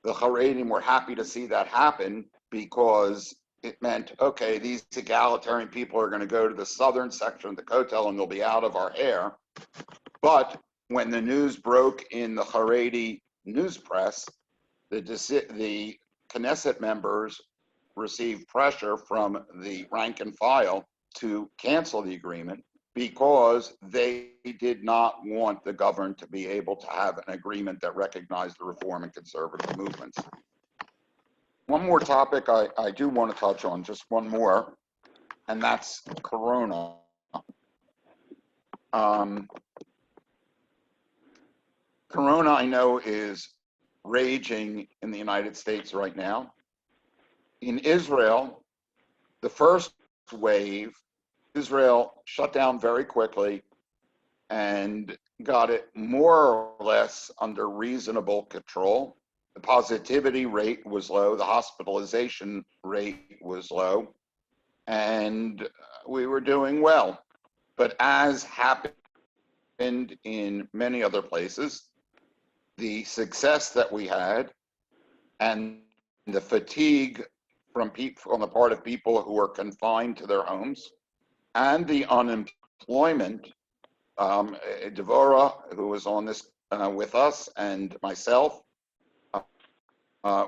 the Haredim were happy to see that happen because it meant, okay, these egalitarian people are going to go to the southern section of the Kotel and they'll be out of our hair. But when the news broke in the Haredi news press, the Knesset members received pressure from the rank and file to cancel the agreement because they did not want the government to be able to have an agreement that recognized the reform and conservative movements. One more topic I do want to touch on, just one more, and that's Corona. Corona, I know, is raging in the United States right now. In Israel, the first wave, Israel shut down very quickly and got it more or less under reasonable control. The positivity rate was low, the hospitalization rate was low, and we were doing well. But as happened in many other places, the success that we had and the fatigue from on the part of people who are confined to their homes and the unemployment, Devorah, who was on this with us, and myself,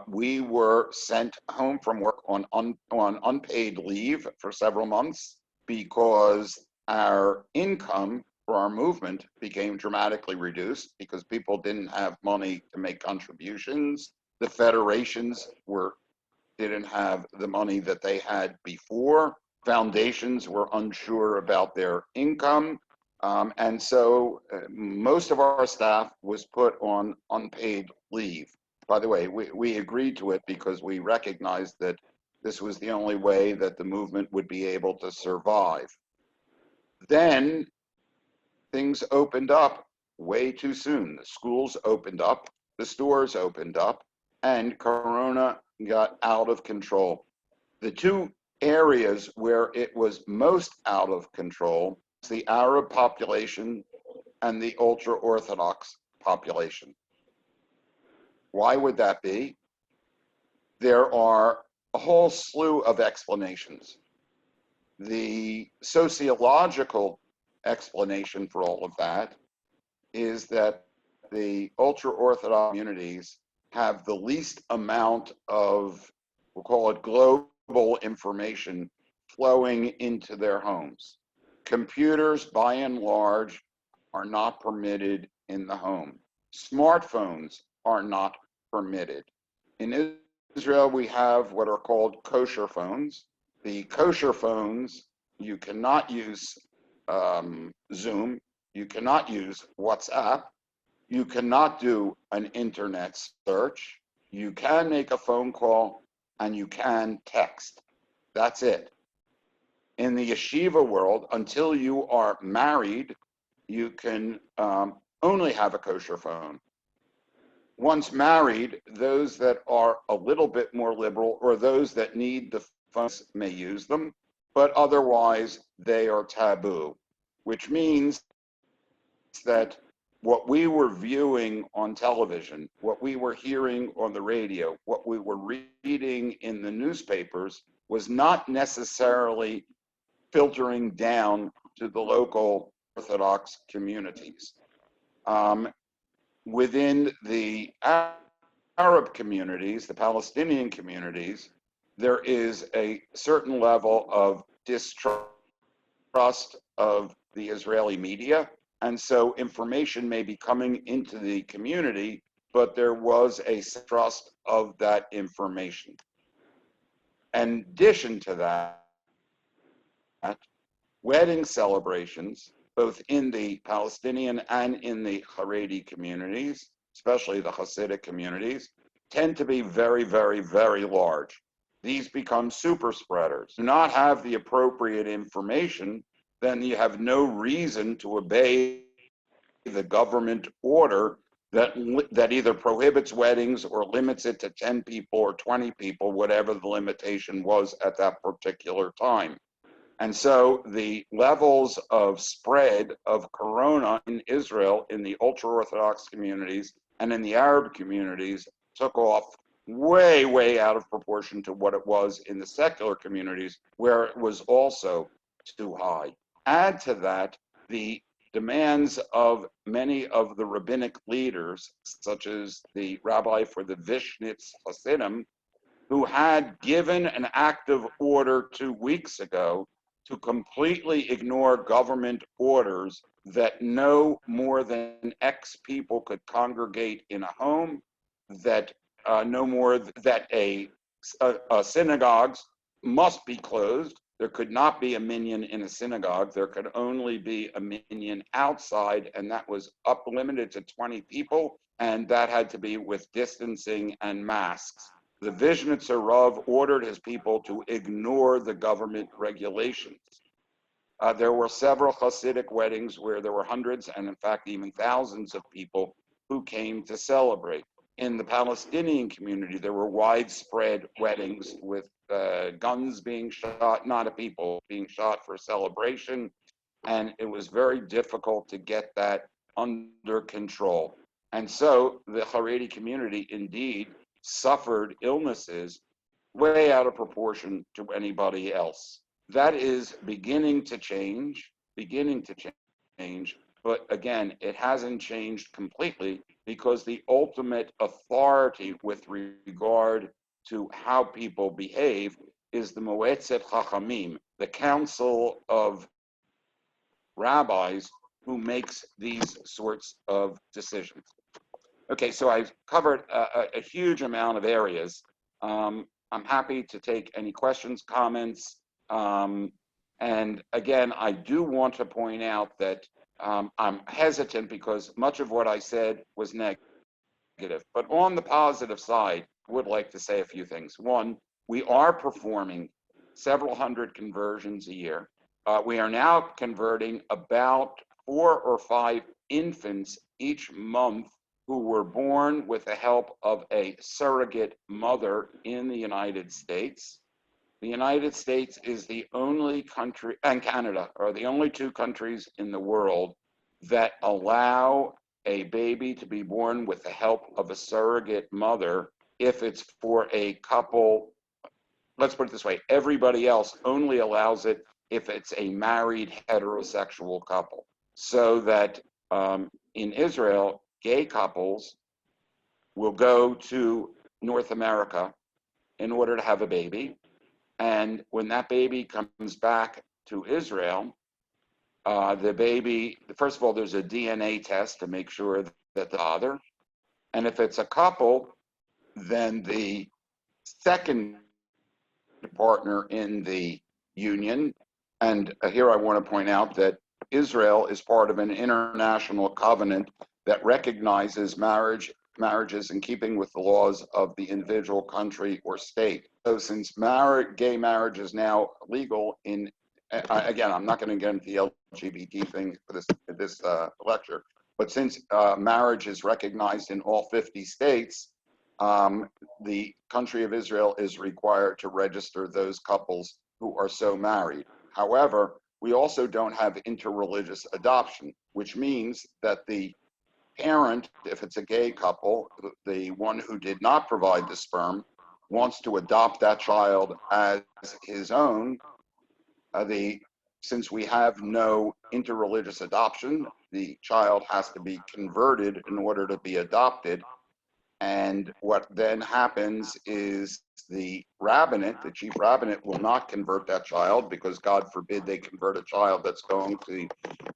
we were sent home from work on unpaid leave for several months because our income for our movement became dramatically reduced because people didn't have money to make contributions. The federations didn't have the money that they had before. Foundations were unsure about their income. And so most of our staff was put on unpaid leave. By the way, we agreed to it because we recognized that this was the only way that the movement would be able to survive. Then things opened up way too soon. The schools opened up, the stores opened up, and Corona got out of control. The two areas where it was most out of control is the Arab population and the ultra-Orthodox population. Why would that be? There are a whole slew of explanations. The sociological explanation for all of that is that the ultra-Orthodox communities have the least amount of, we'll call it global information flowing into their homes. Computers, by and large, are not permitted in the home. Smartphones are not permitted. In Israel, we have what are called kosher phones. The kosher phones, you cannot use Zoom, you cannot use WhatsApp, you cannot do an internet search, you can make a phone call, and you can text. That's it. In the yeshiva world, until you are married, you can only have a kosher phone. Once married, those that are a little bit more liberal or those that need the phones may use them, but otherwise they are taboo, which means that what we were viewing on television, what we were hearing on the radio, what we were reading in the newspapers was not necessarily filtering down to the local Orthodox communities. Within the Arab communities, the Palestinian communities, there is a certain level of distrust of the Israeli media. And so information may be coming into the community, but there was a trust of that information. In addition to that, wedding celebrations, both in the Palestinian and in the Haredi communities, especially the Hasidic communities, tend to be very, very, very large. These become super spreaders. Do not have the appropriate information, then you have no reason to obey the government order that either prohibits weddings or limits it to 10 people or 20 people, whatever the limitation was at that particular time. And so the levels of spread of corona in Israel, in the ultra-Orthodox communities and in the Arab communities, took off way, way out of proportion to what it was in the secular communities, where it was also too high. Add to that the demands of many of the rabbinic leaders, such as the rabbi for the Vishnitz Hasidim, who had given an active order 2 weeks ago to completely ignore government orders that no more than X people could congregate in a home, that no more that synagogues must be closed. There could not be a minyan in a synagogue. There could only be a minyan outside, and that was limited to 20 people, and that had to be with distancing and masks. The Vishnitzer Rav ordered his people to ignore the government regulations. There were several Hasidic weddings where there were hundreds and in fact even thousands of people who came to celebrate. In the Palestinian community, there were widespread weddings with guns being shot, not at people, being shot for celebration, and it was very difficult to get that under control. And so the Haredi community indeed suffered illnesses way out of proportion to anybody else. That is beginning to change, but again, it hasn't changed completely because the ultimate authority with regard to how people behave is the Moetzet Chachamim, the council of rabbis who makes these sorts of decisions. Okay, so I've covered a huge amount of areas. I'm happy to take any questions, comments. And again, I do want to point out that I'm hesitant because much of what I said was negative. But on the positive side, I would like to say a few things. One, we are performing several hundred conversions a year. We are now converting about 4 or 5 infants each month who were born with the help of a surrogate mother in the United States. The United States is the only country, and Canada are the only two countries in the world that allow a baby to be born with the help of a surrogate mother if it's for a couple. Let's put it this way, everybody else only allows it if it's a married heterosexual couple. So that in Israel, gay couples will go to North America in order to have a baby. And when that baby comes back to Israel, the baby, first of all, there's a DNA test to make sure that the father, and if it's a couple, then the second partner in the union, and here I want to point out that Israel is part of an international covenant that recognizes marriages in keeping with the laws of the individual country or state. So since gay marriage is now legal in, again, I'm not going to get into the LGBT thing for this lecture, but since marriage is recognized in all 50 states, the country of Israel is required to register those couples who are so married. However, we also don't have interreligious adoption, which means that the parent, if it's a gay couple, the one who did not provide the sperm, wants to adopt that child as his own. Since we have no interreligious adoption, the child has to be converted in order to be adopted. And what then happens is the rabbinate, the chief rabbinate, will not convert that child because God forbid they convert a child that's going to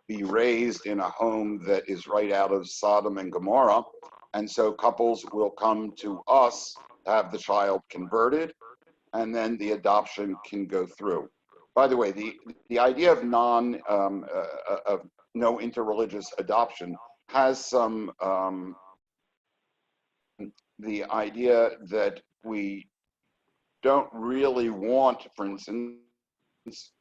be raised in a home that is right out of Sodom and Gomorrah. And so couples will come to us to have the child converted, and then the adoption can go through. By the way, the idea of no interreligious adoption has some the idea that we don't really want, for instance,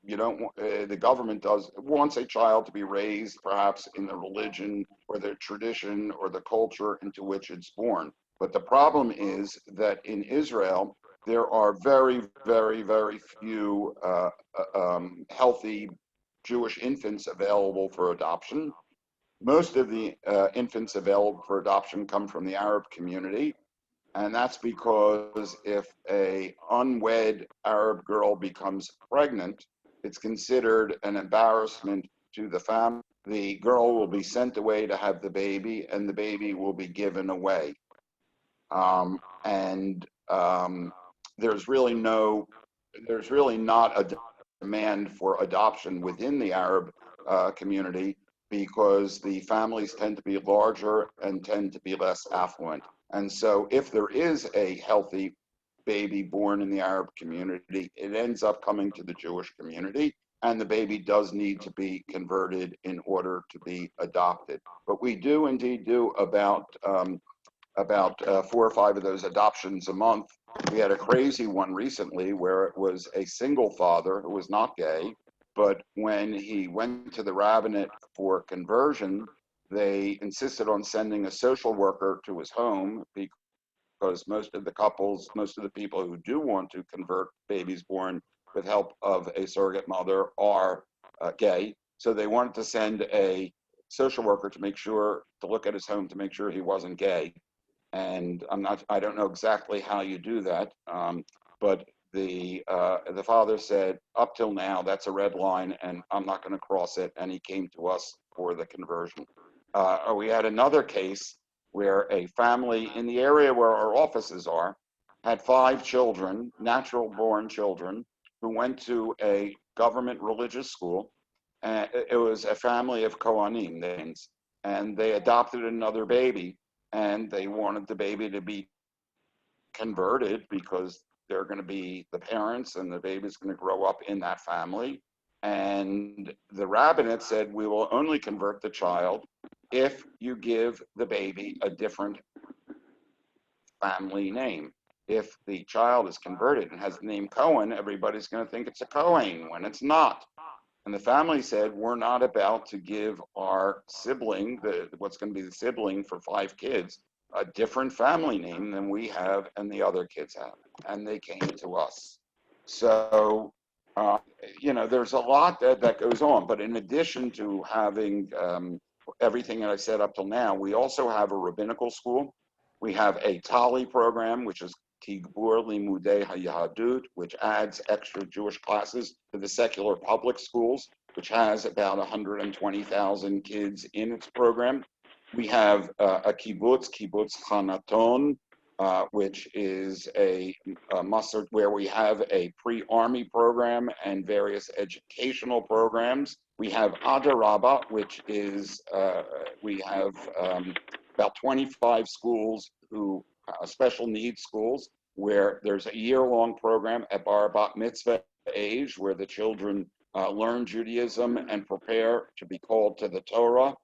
you don't the government wants a child to be raised perhaps in the religion or the tradition or the culture into which it's born. But the problem is that in Israel, there are very, very, very few healthy Jewish infants available for adoption. Most of the infants available for adoption come from the Arab community. And that's because if a unwed Arab girl becomes pregnant, it's considered an embarrassment to the family. The girl will be sent away to have the baby, and the baby will be given away. There's really not a demand for adoption within the Arab community because the families tend to be larger and tend to be less affluent. And so if there is a healthy baby born in the Arab community, it ends up coming to the Jewish community, and the baby does need to be converted in order to be adopted. But we do indeed do about 4 or 5 of those adoptions a month. We had a crazy one recently where it was a single father who was not gay, but when he went to the rabbinate for conversion, they insisted on sending a social worker to his home because most of the people who do want to convert babies born with help of a surrogate mother are gay. So they wanted to send a social worker to look at his home to make sure he wasn't gay. And I don't know exactly how you do that, but the father said, up till now, that's a red line, and I'm not going to cross it. And he came to us for the conversion. We had another case where a family in the area where our offices are had 5 children, natural-born children, who went to a government religious school. And it was a family of Kohanim, and they adopted another baby. And they wanted the baby to be converted because they're going to be the parents and the baby's going to grow up in that family. And the rabbinate said, we will only convert the child if you give the baby a different family name. If the child is converted and has the name Cohen, everybody's going to think it's a Cohen when it's not. And the family said, we're not about to give our sibling, what's going to be the sibling for 5 kids, a different family name than we have and the other kids have. And they came to us. So, there's a lot that goes on. But in addition to having everything that I said up till now, we also have a rabbinical school. We have a Tali program, which is Tigbur Limudei HaYahadut, which adds extra Jewish classes to the secular public schools, which has about 120,000 kids in its program. We have a kibbutz Hanaton, which is a Masorti where we have a pre-army program and various educational programs. We have Adarabba, which is, we have about 25 schools who special needs schools, where there's a year-long program at bar bat mitzvah age, where the children learn Judaism and prepare to be called to the Torah.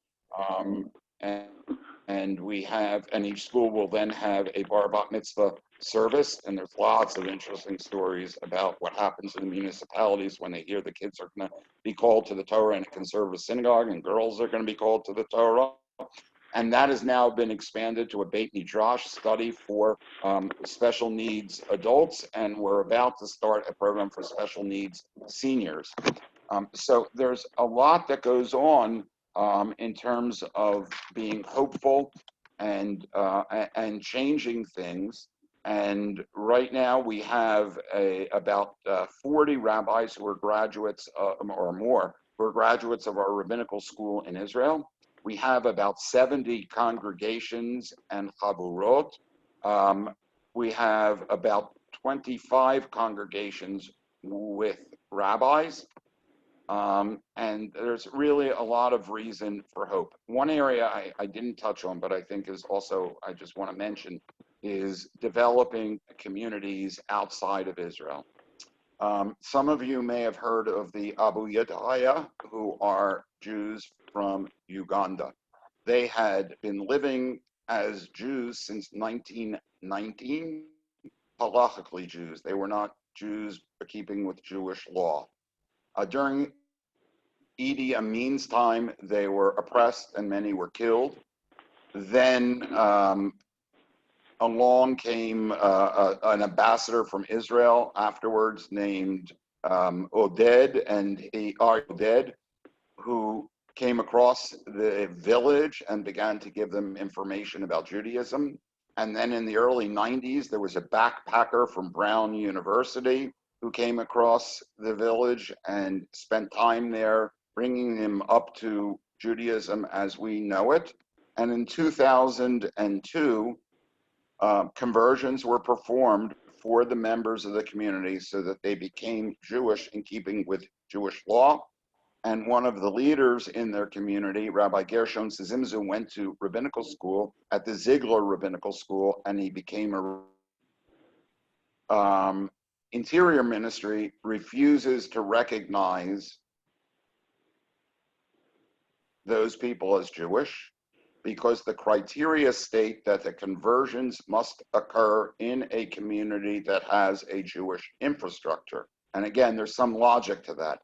And each school will then have a bar bat mitzvah service, and there's lots of interesting stories about what happens in the municipalities when they hear the kids are going to be called to the Torah in a conservative synagogue, and girls are going to be called to the Torah. And that has now been expanded to a Beit Midrash study for special needs adults, and we're about to start a program for special needs seniors. So there's a lot that goes on in terms of being hopeful and changing things. And right now we have about 40 rabbis who are graduates or more, who are graduates of our rabbinical school in Israel. We have about 70 congregations and chavurot. We have about 25 congregations with rabbis. And there's really a lot of reason for hope. One area I didn't touch on, but I think is also, I just want to mention, is developing communities outside of Israel. Some of you may have heard of the Abu Yedaya, who are Jews from Uganda. They had been living as Jews since 1919, halachically Jews. They were not Jews keeping with Jewish law. During Idi Amin's time, they were oppressed and many were killed. Then along came an ambassador from Israel afterwards named Oded, who came across the village and began to give them information about Judaism. And then in the early 90s, there was a backpacker from Brown University who came across the village and spent time there, bringing him up to Judaism as we know it. And in 2002, conversions were performed for the members of the community so that they became Jewish in keeping with Jewish law. And one of the leaders in their community, Rabbi Gershon Sizimzu, went to rabbinical school at the Ziegler Rabbinical School, and he became a Interior Ministry refuses to recognize those people as Jewish because the criteria state that the conversions must occur in a community that has a Jewish infrastructure. And again, there's some logic to that.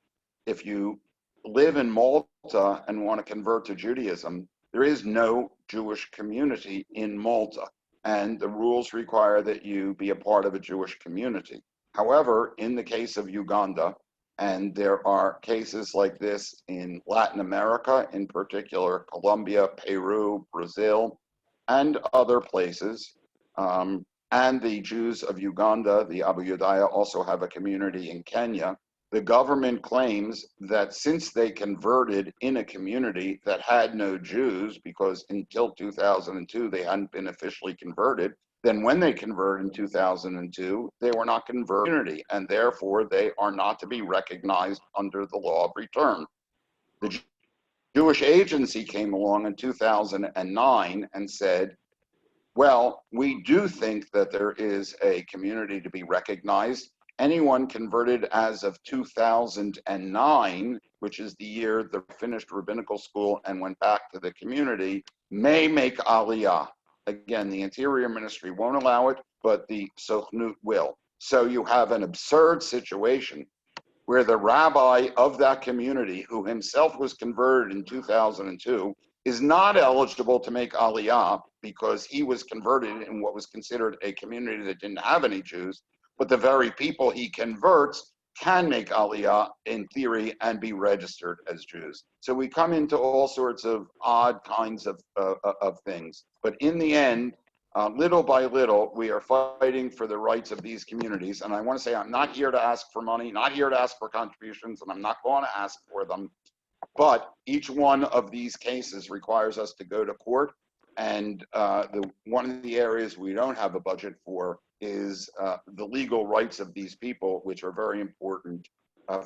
If you live in Malta and want to convert to Judaism, there is no Jewish community in Malta, and the rules require that you be a part of a Jewish community. However, in the case of Uganda, and there are cases like this in Latin America, in particular Colombia, Peru, Brazil, and other places, and the Jews of Uganda, the Abu Yedaya, also have a community in Kenya. The government claims that since they converted in a community that had no Jews, because until 2002 they hadn't been officially converted, then when they converted in 2002, they were not converted, and therefore they are not to be recognized under the law of return. The Jewish Agency came along in 2009 and said, well, we do think that there is a community to be recognized. Anyone converted as of 2009, which is the year they finished rabbinical school and went back to the community, may make aliyah. Again, the Interior Ministry won't allow it, but the Sochnut will. So you have an absurd situation where the rabbi of that community, who himself was converted in 2002, is not eligible to make aliyah because he was converted in what was considered a community that didn't have any Jews, but the very people he converts can make aliyah in theory and be registered as Jews. So we come into all sorts of odd kinds of things. But in the end, little by little, we are fighting for the rights of these communities. And I want to say, I'm not here to ask for money, not here to ask for contributions, and I'm not going to ask for them. But each one of these cases requires us to go to court. And one of the areas we don't have a budget for is the legal rights of these people, which are very important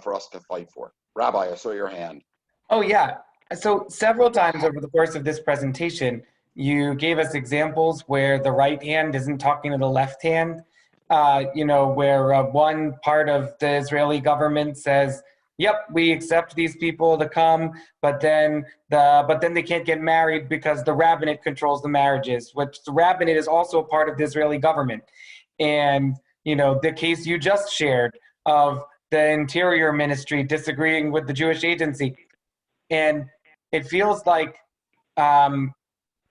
for us to fight for. Rabbi, I saw your hand. Oh, yeah. So several times over the course of this presentation, you gave us examples where the right hand isn't talking to the left hand, where one part of the Israeli government says, yep, we accept these people to come, but then they can't get married because the rabbinate controls the marriages, which the rabbinate is also a part of the Israeli government. And, the case you just shared of the Interior Ministry disagreeing with the Jewish agency. And it feels like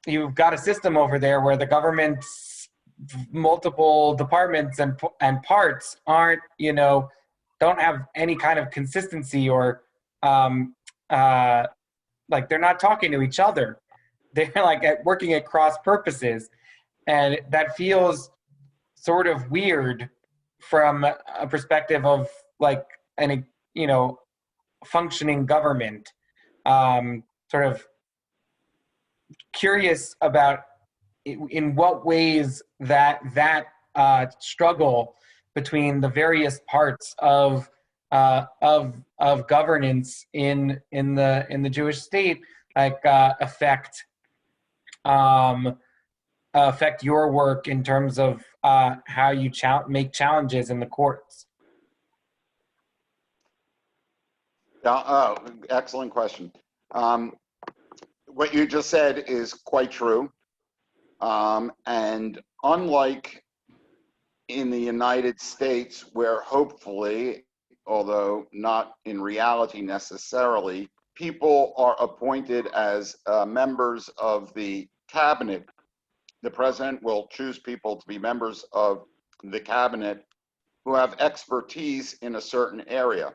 you've got a system over there where the government's multiple departments and parts aren't, don't have any kind of consistency or like they're not talking to each other. They're like working at cross purposes. And that feels sort of weird from a perspective of like functioning government. Sort of curious about in what ways that struggle between the various parts of governance in the Jewish state affect your work in terms of how you make challenges in the courts. Excellent question. What you just said is quite true. And unlike in the United States, where hopefully, although not in reality necessarily, people are appointed as members of the cabinet. The president will choose people to be members of the cabinet who have expertise in a certain area,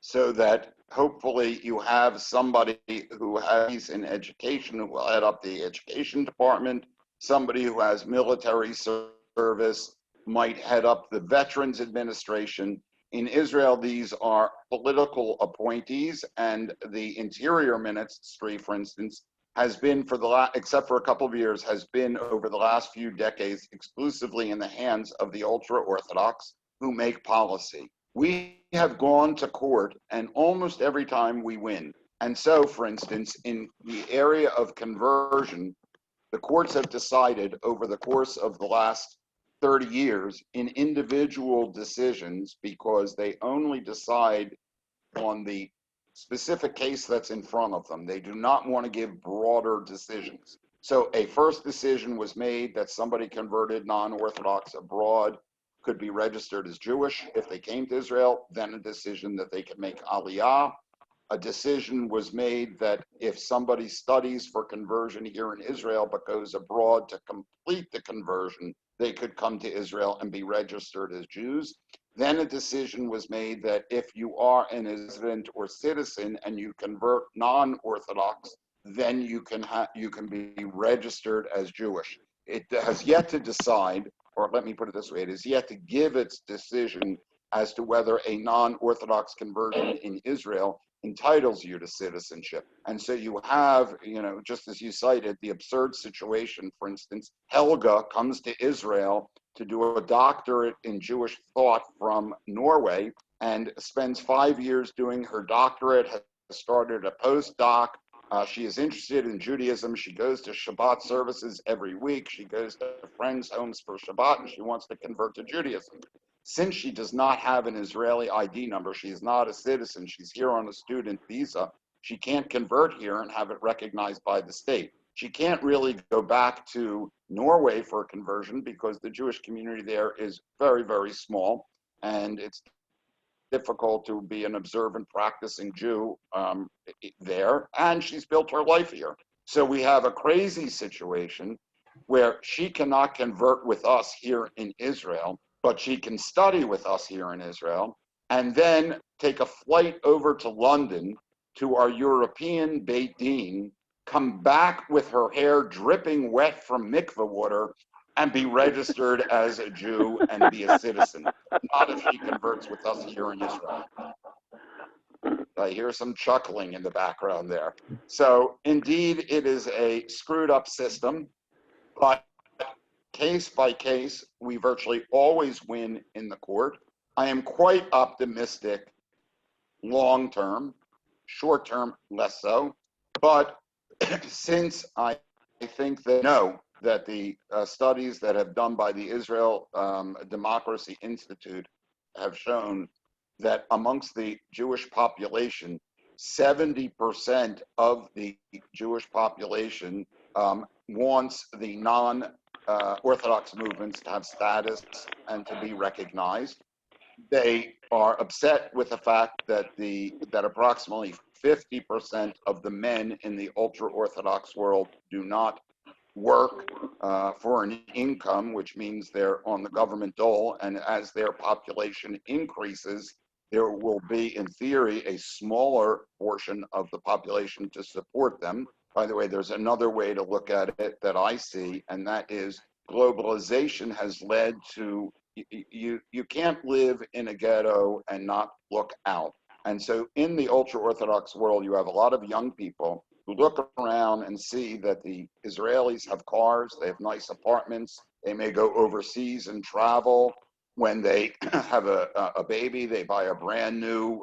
so that hopefully you have somebody who has in education who will head up the education department, somebody who has military service might head up the Veterans Administration. In Israel, these are political appointees, and the Interior Ministry, for instance, has been except for a couple of years, has been over the last few decades exclusively in the hands of the ultra-Orthodox who make policy. We have gone to court, and almost every time we win. And so, for instance, in the area of conversion, the courts have decided over the course of the last 30 years in individual decisions, because they only decide on the specific case that's in front of them. They do not want to give broader decisions. So a first decision was made that somebody converted non-Orthodox abroad could be registered as Jewish if they came to Israel, then a decision that they could make aliyah. A decision was made that if somebody studies for conversion here in Israel but goes abroad to complete the conversion, they could come to Israel and be registered as Jews. Then a decision was made that if you are an resident or citizen and you convert non-Orthodox, then you can be registered as Jewish. It has yet to decide, or let me put it this way, it is yet to give its decision as to whether a non-Orthodox conversion in Israel entitles you to citizenship. And so you have, just as you cited, the absurd situation. For instance, Helga comes to Israel to do a doctorate in Jewish thought from Norway and spends 5 years doing her doctorate, has started a postdoc. She is interested in Judaism. She goes to Shabbat services every week. She goes to friends' homes for Shabbat, and she wants to convert to Judaism. Since she does not have an Israeli ID number, she is not a citizen, she's here on a student visa, she can't convert here and have it recognized by the state. She can't really go back to Norway for a conversion because the Jewish community there is very, very small, and it's difficult to be an observant, practicing Jew there, and she's built her life here. So we have a crazy situation where she cannot convert with us here in Israel, but she can study with us here in Israel, and then take a flight over to London to our European Beit Din, come back with her hair dripping wet from mikveh water, and be registered as a Jew and be a citizen. Not if she converts with us here in Israel. I hear some chuckling in the background there. So indeed, it is a screwed up system, but case by case, we virtually always win in the court. I am quite optimistic long term, short term, less so. But since I think that that the studies that have done by the Israel Democracy Institute have shown that amongst the Jewish population, 70% of the Jewish population wants the non-Orthodox movements to have status and to be recognized. They are upset with the fact that that approximately 50% of the men in the ultra-Orthodox world do not work for an income, which means they're on the government dole, and as their population increases, there will be, in theory, a smaller portion of the population to support them. By the way, there's another way to look at it that I see, and that is globalization has led to you can't live in a ghetto and not look out. And so in the ultra-Orthodox world, you have a lot of young people who look around and see that the Israelis have cars, they have nice apartments, they may go overseas and travel. When they have a baby, they buy a brand new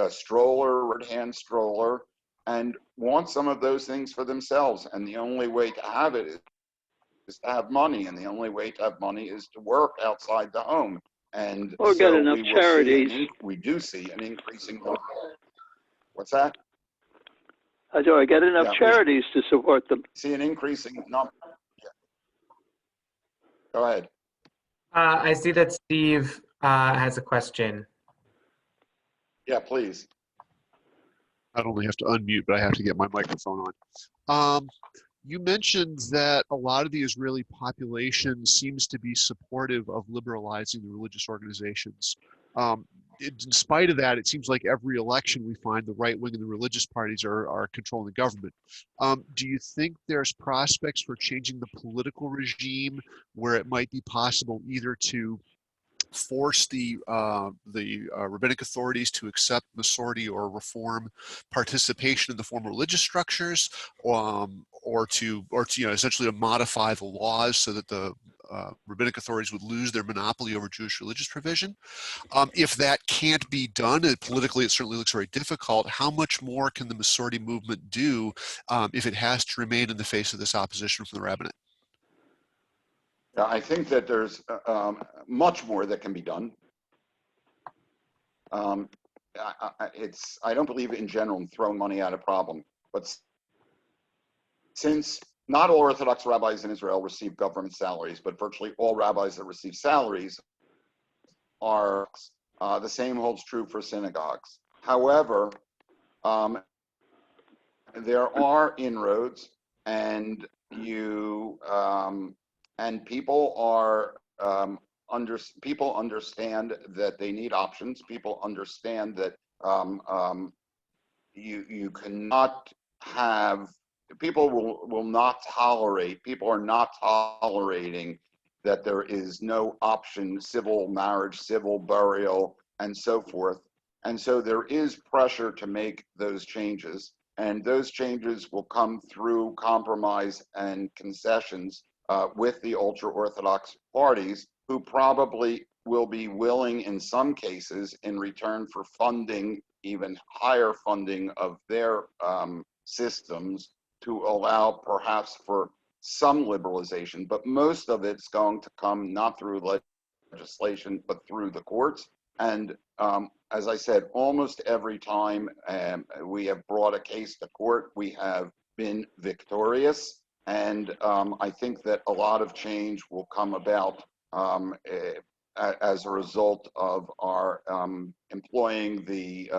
stroller, right-hand stroller, and want some of those things for themselves. And the only way to have it is to have money, and the only way to have money is to work outside the home. And or get enough charities. We do see an increasing number. What's that? I get enough charities to support them. See an increasing number. Yeah. Go ahead. I see that Steve has a question. Yeah, please. I don't only have to unmute, but I have to get my microphone on. You mentioned that a lot of the Israeli population seems to be supportive of liberalizing the religious organizations. In spite of that, it seems like every election we find the right wing and the religious parties are controlling the government. Do you think there's prospects for changing the political regime where it might be possible either to force the rabbinic authorities to accept Masorti or reform participation in the former religious structures, or to essentially to modify the laws so that the rabbinic authorities would lose their monopoly over Jewish religious provision? If that can't be done, politically it certainly looks very difficult. How much more can the Masorti movement do if it has to remain in the face of this opposition from the rabbinate? I think that there's much more that can be done. I don't believe in general in throwing money at a problem, but since not all Orthodox rabbis in Israel receive government salaries, but virtually all rabbis that receive salaries are, the same holds true for synagogues. However, there are inroads, and people are people understand that they need options. People understand that you cannot have, people will not tolerate, people are not tolerating that there is no option, civil marriage, civil burial, and so forth. And so there is pressure to make those changes, and those changes will come through compromise and concessions with the ultra-Orthodox parties, who probably will be willing in some cases in return for funding, even higher funding of their systems, to allow perhaps for some liberalization, but most of it's going to come not through legislation, but through the courts. And as I said, almost every time we have brought a case to court, we have been victorious. And I think that a lot of change will come about as a result of our employing the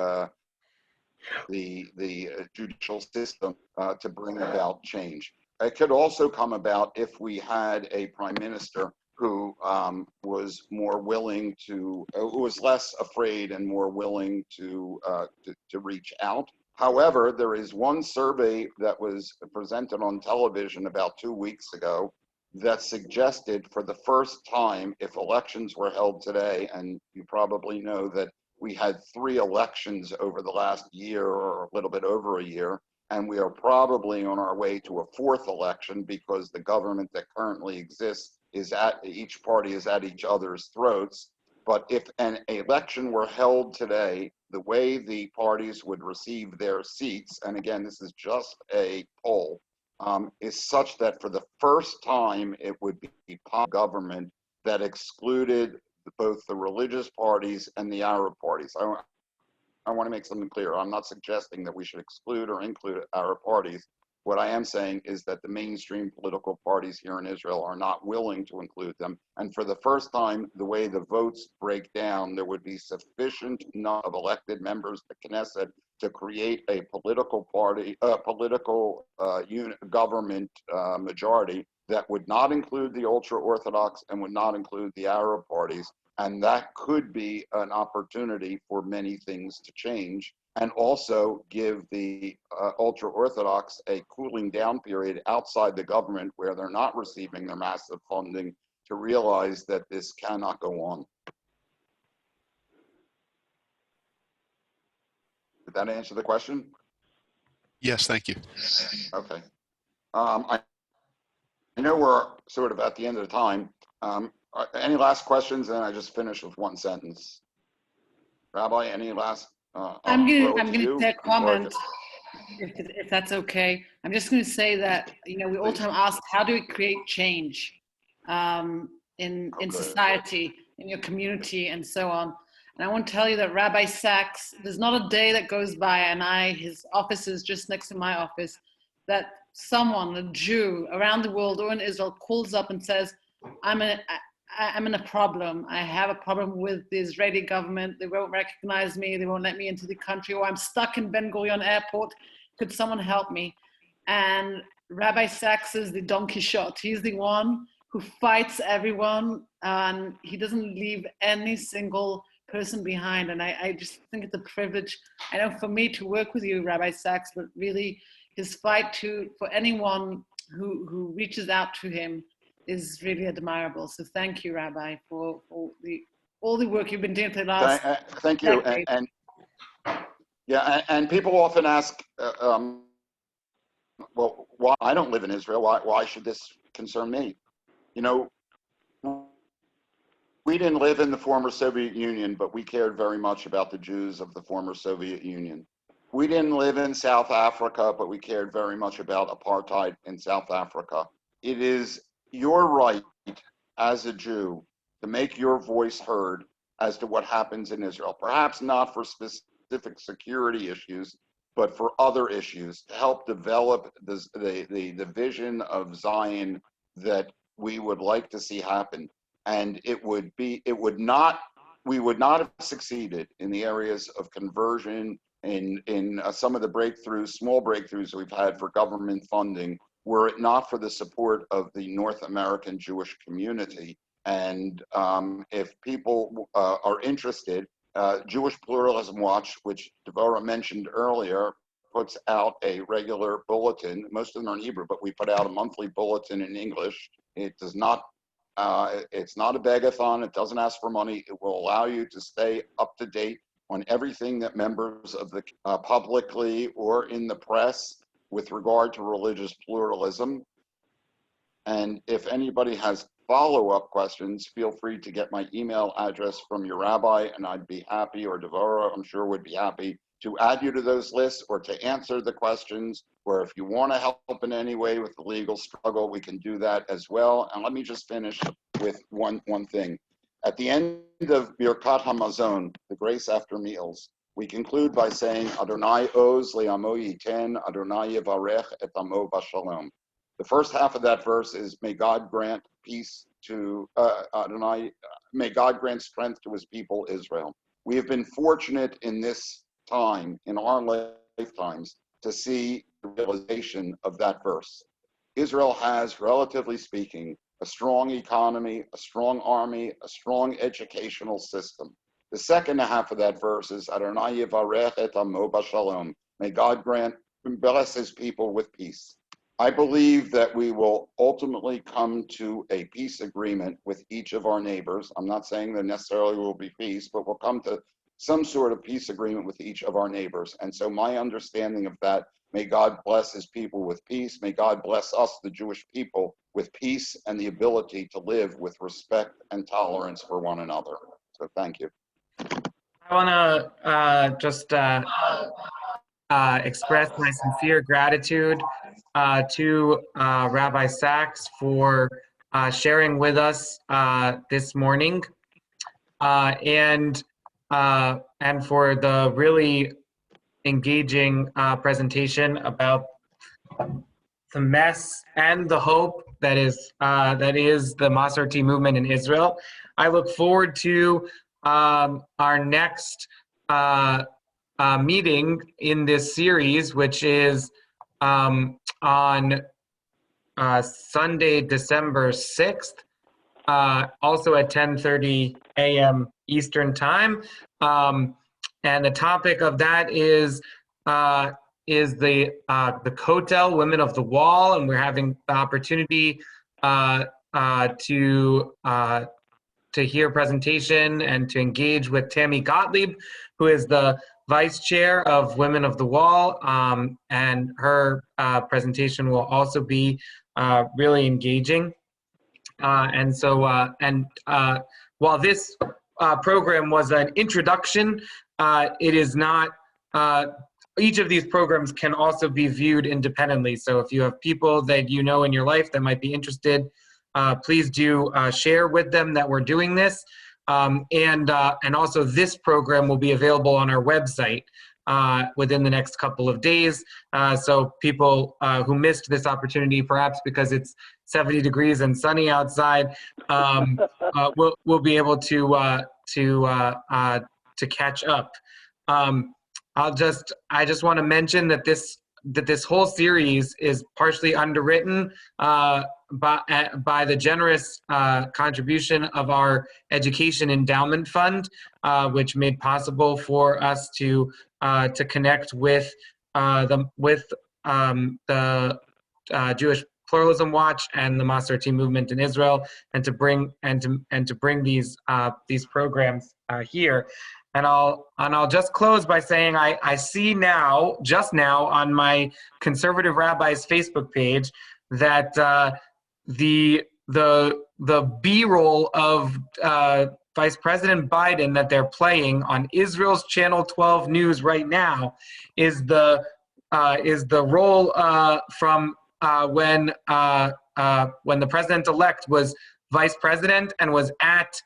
judicial system to bring about change. It could also come about if we had a prime minister who was more willing to, who was less afraid and more willing to reach out. However, there is one survey that was presented on television about 2 weeks ago that suggested for the first time, if elections were held today, and you probably know that we had 3 elections over the last year or a little bit over a year, and we are probably on our way to a 4th election because the government that currently exists is each party is at each other's throats. But if an election were held today, the way the parties would receive their seats, and again, this is just a poll, is such that for the first time, it would be government that excluded both the religious parties and the Arab parties. I want to make something clear. I'm not suggesting that we should exclude or include Arab parties. What I am saying is that the mainstream political parties here in Israel are not willing to include them. And for the first time, the way the votes break down, there would be sufficient number of elected members of the Knesset to create a political party, government majority that would not include the ultra-Orthodox and would not include the Arab parties. And that could be an opportunity for many things to change, and also give the ultra-Orthodox a cooling down period outside the government where they're not receiving their massive funding to realize that this cannot go on. Did that answer the question? Yes, thank you. Okay. I know we're sort of at the end of the time. Any last questions? And I just finish with one sentence. Rabbi, any last? I'm going to say a comment, if that's okay. I'm just going to say that, you know, we all time ask, how do we create change in society, in your community, and so on. And I want to tell you that Rabbi Sachs, there's not a day that goes by, and his office is just next to my office, that someone, a Jew around the world or in Israel, calls up and says, I'm in a problem. I have a problem with the Israeli government. They won't recognize me. They won't let me into the country. Or I'm stuck in Ben Gurion Airport. Could someone help me? And Rabbi Sachs is the Don Quixote. He's the one who fights everyone, and he doesn't leave any single person behind. And I just think it's a privilege, I know, for me to work with you, Rabbi Sachs, but really his fight for anyone who reaches out to him is really admirable. So thank you, Rabbi, for all the work you've been doing for the last thank you. And people often ask, well, why I don't live in Israel? Why should this concern me? You know, we didn't live in the former Soviet Union, but we cared very much about the Jews of the former Soviet Union. We didn't live in South Africa, but we cared very much about apartheid in South Africa. It is your right as a Jew to make your voice heard as to what happens in Israel. Perhaps not for specific security issues, but for other issues, to help develop the vision of Zion that we would like to see happen. And we would not have succeeded in the areas of conversion in some of the small breakthroughs we've had for government funding, were it not for the support of the North American Jewish community. And if people are interested, Jewish Pluralism Watch, which Devorah mentioned earlier, puts out a regular bulletin. Most of them are in Hebrew, but we put out a monthly bulletin in English. It does not, it's not a begathon. It doesn't ask for money. It will allow you to stay up to date on everything that members of the publicly or in the press with regard to religious pluralism. And if anybody has follow-up questions, feel free to get my email address from your rabbi, and I'd be happy, or Devorah, I'm sure, would be happy to add you to those lists or to answer the questions, or if you want to help in any way with the legal struggle, we can do that as well. And let me just finish with one thing. At the end of Birkat HaMazon, the grace after meals, we conclude by saying, Adonai oz le'amo yiten, Adonai yevarech et amo b'shalom. The first half of that verse is, may God grant peace to Adonai, may God grant strength to his people Israel. We have been fortunate in this time, in our lifetimes, to see the realization of that verse. Israel has, relatively speaking, a strong economy, a strong army, a strong educational system. The second half of that verse is Adonai yivarech et amo b'shalom. May God bless his people with peace. I believe that we will ultimately come to a peace agreement with each of our neighbors. I'm not saying there necessarily will be peace, but we'll come to some sort of peace agreement with each of our neighbors. And so my understanding of that, may God bless his people with peace. May God bless us, the Jewish people, with peace and the ability to live with respect and tolerance for one another. So thank you. I want to just express my sincere gratitude to Rabbi Sachs for sharing with us this morning, and for the really engaging presentation about the mess and the hope that is the Masorti movement in Israel. I look forward to our next meeting in this series, which is on Sunday, December 6th, also at 10:30 a.m. Eastern Time. And the topic of that is the Kotel, Women of the Wall, and we're having the opportunity to hear a presentation and to engage with Tammy Gottlieb, who is the Vice Chair of Women of the Wall, and her presentation will also be really engaging. While this program was an introduction, it is not, each of these programs can also be viewed independently. So if you have people that you know in your life that might be interested, please do share with them that we're doing this. And also this program will be available on our website within the next couple of days. So people who missed this opportunity, perhaps because it's 70 degrees and sunny outside, will be able to catch up. I just want to mention that this whole series is partially underwritten by the generous contribution of our Education Endowment Fund, which made possible for us to connect with the Jewish Pluralism Watch and the Masorti movement in Israel, and to bring these programs here. And I'll just close by saying I see now, just now, on my Conservative Rabbis Facebook page that the B-roll of Vice President Biden that they're playing on Israel's Channel 12 News right now is the roll from when the president-elect was vice president and was at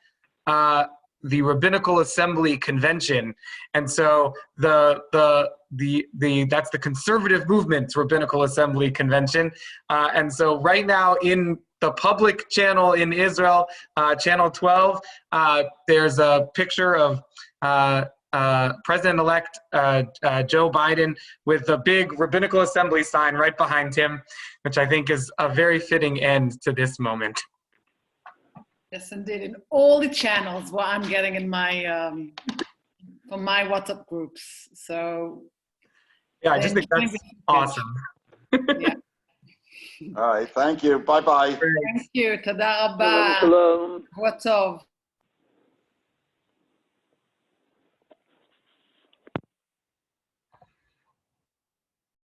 the Rabbinical Assembly Convention, and so that's the conservative movement's Rabbinical Assembly Convention, and so right now in the public channel in Israel, Channel 12, there's a picture of President-elect Joe Biden with a big Rabbinical Assembly sign right behind him, which I think is a very fitting end to this moment. Yes, indeed. In all the channels what I'm getting in my from my WhatsApp groups. So yeah, I just think that's awesome. Yeah. All right, thank you. Bye-bye. Thank you. Tada rabba. Shalom. What's up?